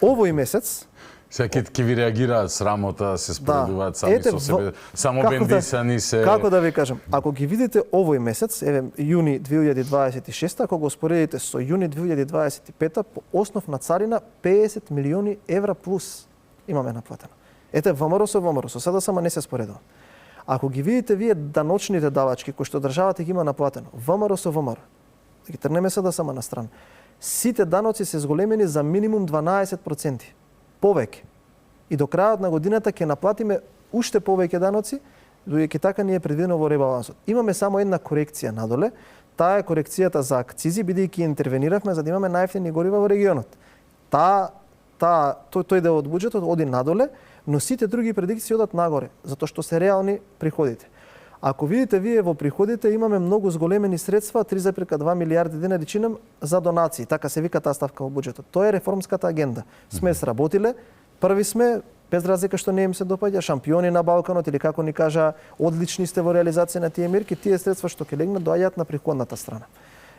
Овој месец сега ќе ви реагираат срамота, се споредуваат сами со себе, само бендисани се. Како да ви кажам, ако ги видите овој месец, еве јуни 2026, ако го споредите со јуни 2025, по основ на царина 50 милиони евра плюс имаме наплатено. Ете, ВМРО со СДСМ не се споредува. Ако ги видите вие даночните давачки кои што државата ги има наплатено, ВМРО, да ги трнеме СДСМ на страна, сите даноци се зголемени за минимум 12%. Повеќе. И до крајот на годината ќе наплатиме уште повеќе даноци, дојќи така ни е предвидено во ребалансот. Имаме само една корекција надоле, таа е корекцијата за акцизи, бидејќи интервениравме за да имаме најевтини горива во регионот. тој дел од буџетот оди надоле, но сите други предикции одат нагоре, затоа што се реални приходите. Ако видите вие во приходите имаме многу зголемени средства, 3,2 милиарди денари чинам за донации, така се вика таа ставка во буџетот. Тоа е реформската агенда. Сме сработиле, први сме, без разлика што не им се допаѓа, шампиони на Балканот или како ни кажа, одлични сте во реализација на тие мерки, тие средства што ќе легнат доаѓаат на приходната страна.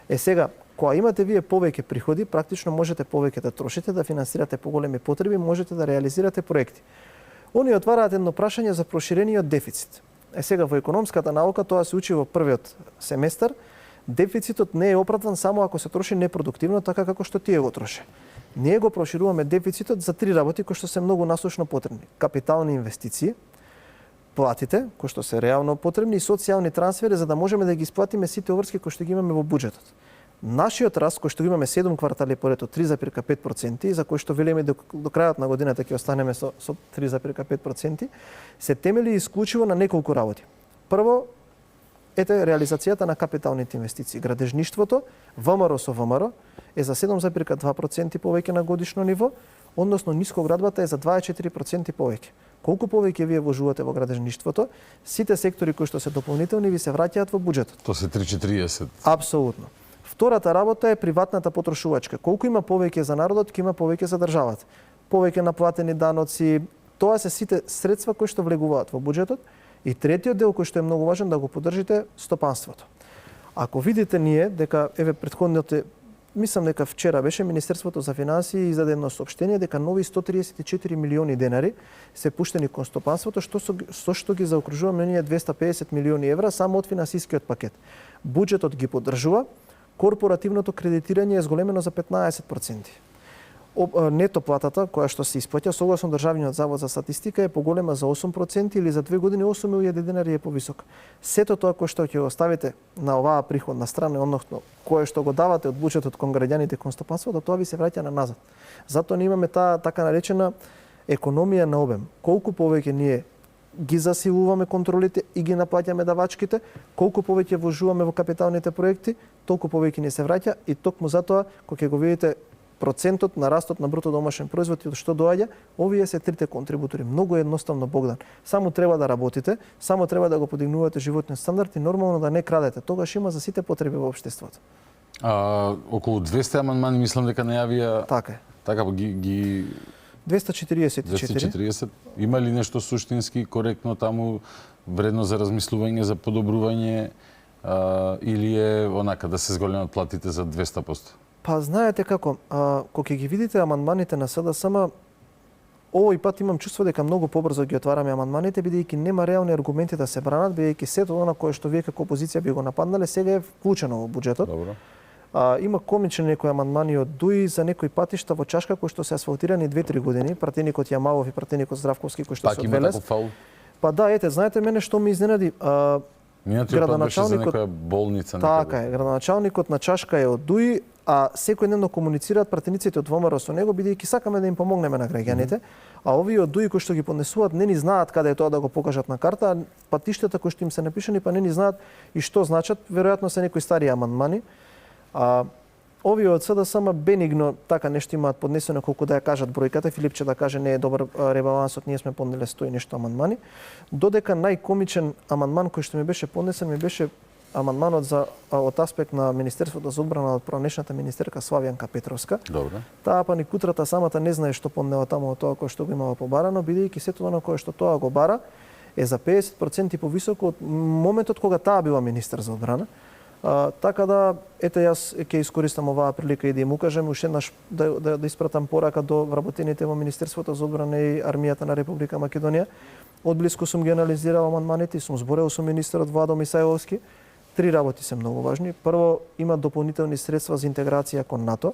Сега, кога имате вие повеќе приходи, практично можете повеќе да трошите, да финансирате поголеми потреби, можете да реализирате проекти. Они отвараат едно прашање за проширениот дефицит. Сега во економската наука тоа се учи во првиот семестар. Дефицитот не е оправдан само ако се троши непродуктивно, така како што тие го троше. Ние го прошируваме дефицитот за 3 работи кои што се многу насушно потребни. Капитални инвестиции, платите, кои што се реално потребни, и социјални трансфери за да можеме да ги исплатиме сите обврски кои што ги имаме во буџетот. Нашиот раст, кој што го имаме 7 квартали поред од 3,5%, за кој што велиме до крајот на годината ќе останеме со 3,5%, се темели исклучиво на неколку работи. Прво, ете реализацијата на капиталните инвестиции. Градежништвото, ВМРО со ВМРО, е за 7,2% повеќе на годишно ниво, односно нискоградбата е за 2,4% повеќе. Колку повеќе вие вложувате во градежништвото, сите сектори кои што се дополнителни ви се враќаат во буџетот. Тоа се 3,40. Апсолутно. Втората работа е приватната потрошувачка. Колку има повеќе за народот, ќе има повеќе за државата. Повеќе наплатени даноци, тоа се сите средства кои што влегуваат во буџетот. И третиот дел кој што е многу важен да го поддржите, стопанството. Ако видите ние дека претходните, мислам дека вчера беше Министерството за финансии издаде едно соопштение дека нови 134 милиони денари се пуштени кон стопанството, што ги заокружуваме ние 250 милиони евра само од финансискиот пакет. Буџетот ги поддржува. Корпоративното кредитирање е зголемено за 15%. Нето платата која што се исплаќа согласно Државниот завод за статистика е поголема за 8% или за 2 години 8.000 денари е повисока. Сето тоа кое што ќе оставите на оваа приходна страна, односно кое што го давате од буџетот кон граѓаните, кон стопанството, тоа ви се враќа на назад. Затоа ние имаме таа така наречена економија на обем. Колку повеќе ние ги засилуваме контролите и ги наплаќаме давачките, колку повеќе вложуваме во капиталните проекти, толку повеќе ни се враќа и токму затоа кога ќе го видите процентот на растот на бруто домашен производ и од што доаѓа, овие се трите контрибутори. Многу едноставно, Богдан. Само треба да работите, само треба да го подигнувате животниот стандард и нормално да не крадете. Тогаш има за сите потреби во општеството. Околу 200 амандмани мислам дека најавија. Така е. Така ги 244. Има ли нешто суштински коректно таму, вредно за размислување, за подобрување, или е онака да се зголемат платите за 200%? Па знаете како, кога ги видите амандманите на СДСМ, овој пат имам чувство дека многу побрзо ги отвараме амандманите, бидејќи нема реални аргументи да се бранат, бидејќи сето она кое што вие како опозиција би го нападнале, сега е вклучено во буџетот. Добро. Има комични некои амандмани од ДУИ за некои патишта во Чашка кои што се асфалтирани 2-3 години, пратеникот Јамалов и пратеникот Здравковски кои што се од Велес. Пак има таков фаул? Па да, ете, знаете мене што ми изненади. Минатиот пат беше за некоја болница. Така е, градоначалникот на Чашка е од ДУИ, а секојдневно комуницираат пратениците од ВМРО со него, бидејќи сакаме да им помогнеме на граѓаните, а овие од ДУИ кои што ги поднесуваат не ни знаат каде е тоа да го покажат на карта, а патиштата кои што им се напишани па не ни знаат и што значат, веројатно се некои стари амандмани. Овие од СДСМ бенигно така нешто имаат поднесено колку да ја кажат бројката, Филипче да каже не е добар ребалансот, ние сме поднеле 100 и нешто амандмани, додека најкомичен амандман кој што ми беше поднесен ми беше амандманот од аспект на Министерството за одбрана од пранешната министерка Славјанка Петровска. Добре. Таа па ни кутрата самата не знае што поднела таму од тоа кое што го имала побарано, бидејќи сето она кое што тоа го бара е за 50% повисоко од моментот кога таа била министер за одбрана. Така да, ете јас ќе искористам оваа прилика и да им укажем уште еднаш да испратам порака до вработените во Министерството за одбрана и армијата на Република Македонија. Одблиску сум ги анализирал амандманите и сум зборел со министерот Владо Мисајловски. 3 работи се многу важни. Прво, има дополнителни средства за интеграција кон НАТО.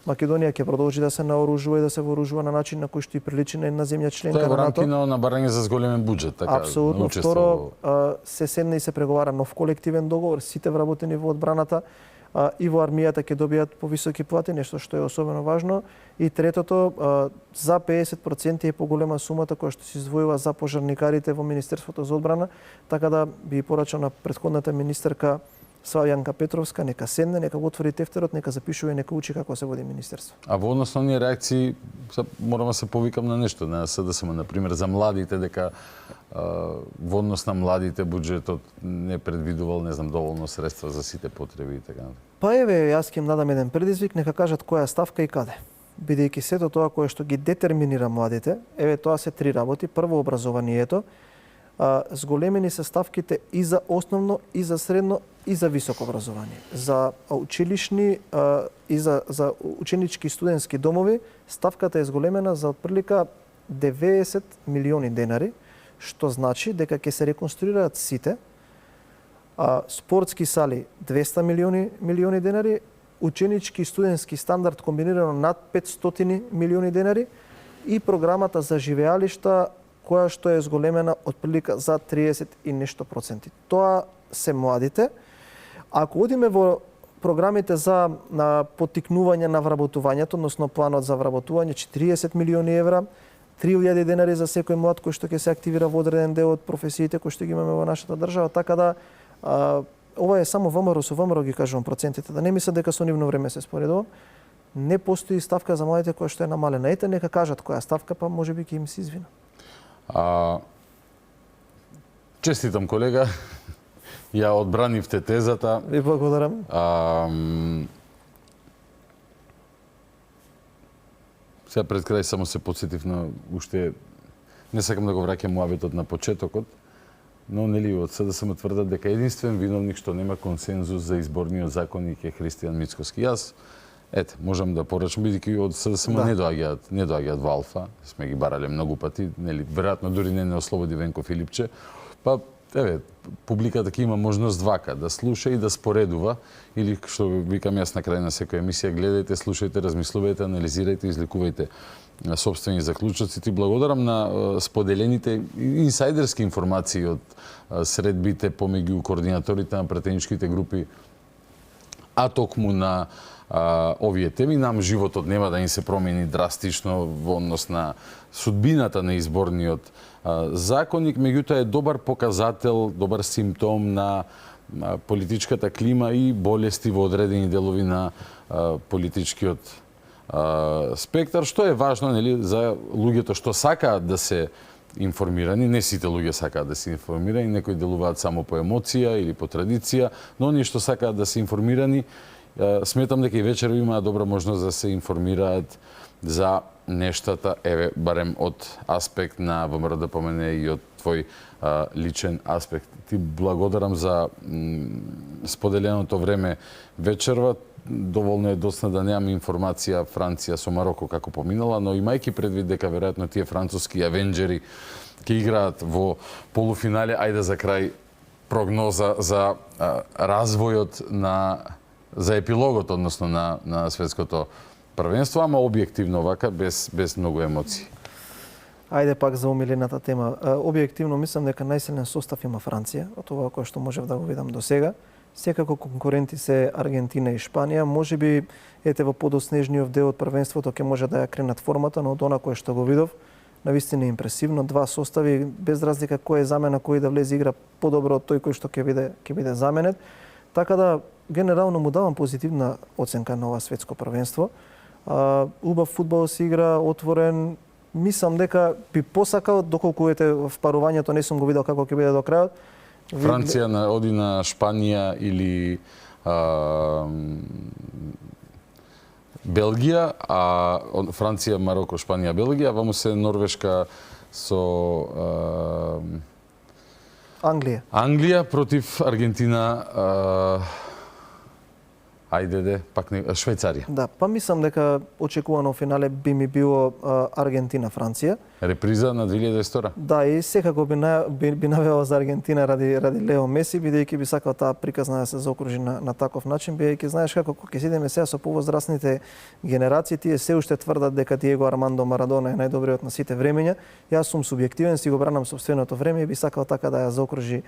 Македонија ќе продолжи да се наоружува и да се вооружува на начин на кој што и приличи на една земја членка на НАТО. Тоа е во рамки на барање за зголемен буџет, така. Апсолутно. Второ, се седне и се преговара нов колективен договор, сите вработени во одбраната и во армијата ќе добијат повисоки плати, нешто што е особено важно. И третото, за 50% е поголема сумата која што се издвојува за пожарникарите во Министерството за одбрана, така да би порачал на претходната министерка Јанка Петровска, нека седне, нека го отвори тефтерот, нека запишува и нека учи како се води министерство. А во однос на оние реакции, морам да се повикам на нешто, на СДСМ, например, за младите, дека во однос на младите буџетот не предвидувал, не знам, доволно средства за сите потреби и така натаму. Па еве, јас ќе им дадам еден предизвик, нека кажат која ставка и каде. Бидејќи сето тоа кое што ги детерминира младите, еве тоа се три работи. Прво, образованието, зголемени се ставките и за основно, и за средно, и за високо образование. За училишни и за ученички студентски домови ставката е зголемена за отприлика 90 милиони денари, што значи дека ќе се реконструираат сите, спортски сали 200 милиони денари, ученички и студентски стандард комбинирано над 500 милиони денари и програмата за живеалишта која што е зголемена отприлика за 30 и нешто проценти. Тоа се младите. Ако одиме во програмите за поттикнување на вработувањето, односно планот за вработување, 40 милиони евра, 3000 денари за секој млад кој што ќе се активира во одреден дел од професиите кои што ги имаме во нашата држава, така да ова е само ВМРО, со ВМРО ги кажувам процентите, да не мислат дека со нивно време се споредува. Не постои ставка за младите која што е намалена. Ете, нека кажат која ставка, па можеби ќе им се извина. Честитам, колега. Ја одбранивте тезата. Ви благодарам. Сега пред крај само се подсетив на уште, не сакам да го враќам муабетот на почетокот, но нели од СДСМ тврдат дека единствен виновник што нема консензус за изборниот законник е Христијан Мицкоски. Јас можам да порачам, бидејќи од СДСМ не доаѓаат во Алфа, сме ги барале многу пати, нели веројатно дури не ослободи Венко Филипче, па публиката ќе има можност вака да слуша и да споредува, или што викам јас на крај на секоја емисија, гледајте, слушајте, размислувајте, анализирајте, извлекувајте сопствени заклучоци. Ти благодарам на споделените инсайдерски информации од средбите помеѓу координаторите на пратеничките групи, а токму на овие теми. Нам животот нема да им се промени драстично во однос на судбината на изборниот законник, меѓутоа е добар показател, добар симптом на политичката клима и болести во одредени делови на политичкиот спектар, што е важно, нели, за луѓето што сакаат да се информирани. Не сите луѓе сакаат да се информирани, некои делуваат само по емоција или по традиција, но оние што сакаат да се информирани, сметам дека и вечер имаат добра можност да се информираат за нештата, еве, барем од аспект на ВМРО ДПМН и од твој личен аспект. Ти благодарам за споделеното време вечерва. Доволно е доцна да немам информација Франција со Мароко како поминала, но имајќи предвид дека веројатно тие француски авенџери ќе играат во полуфинале, ајде за крај прогноза за развојот за епилогот, односно на светското првенство, ама објективно вака, без многу емоции. Ајде пак за омилената тема. Објективно мислам дека најсилен состав има Франција, од тоа кое што можев да го видам до сега. Секако конкуренти се Аргентина и Шпанија. Можеби во подоснежниот дел од првенството ќе може да ја кренат формата, но од она кое што го видов, навистина импресивно. Два состави, без разлика кој е замена, кој да влезе игра подобро од тој кој што ќе биде заменет. Така да генерално му давам позитивна оценка на ова светско првенство. Убав фудбал се игра, отворен. Мислам дека би посакал, доколку в парувањето не сум го видел како ќе биде до крајот. Франција оди на Шпанија или Белгија, а Франција, Мароко, Шпанија, Белгија, ваму се Норвешка со Англија против Аргентина, пак не, Швајцарија. Да, па мислам дека очекувано финале би ми било Аргентина-Франција. Реприза на 2002. Да, и секако би навео за Аргентина ради Лео Меси, бидејќи би сакал таа приказна да се заокружи на таков начин, бидејќи знаеш како ќе седиме сега со повозрастните генерации, тие се уште тврдат дека Диего Армандо Марадона е најдобриот на сите времења. Јас сум субјективен, си го бранам сопственото време и би сакал така да ја заокружи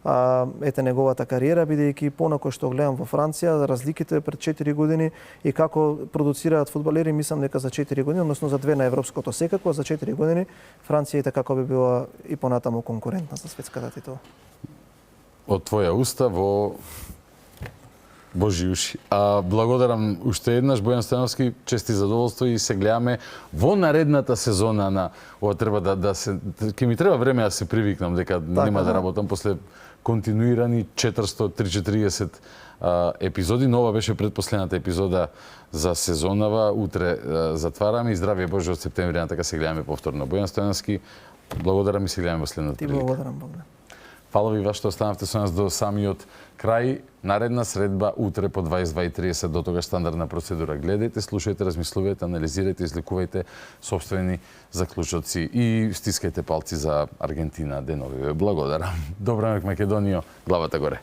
неговата кариера, бидејќи понакој што гледам во Франција, разликите пред 4 години и како продуцираат фудбалери, мислам дека за 4 години, односно за 2 на европското секако, за 4 години Франција и така како би била и понатаму конкурентна за светската титула. Од твоја уста во Божи уши. Благодарам уште еднаш, Бојан Стојановски, чести задоволство и се гледаме во наредната сезона на ова треба да се ќе ми треба време да се привикнам дека нема да работам после континуирани 430 епизоди, но ова беше предпоследната епизода за сезонава. Утре затвараме и здравје Боже од септември, така се гледаме повторно. Бојан Стојановски, благодарам и се гледаме во следната Ти прилика. благодарам, Богдан. Фала ви вас што останавте со нас до самиот крај. Наредна средба утре по 22:30, до тогаш стандардна процедура. Гледајте, слушајте, размислувајте, анализирајте, излекувајте собствени заклучоци и стискајте палци за Аргентина денови. Благодарам. Добра ноќ, Македонијо, главата горе.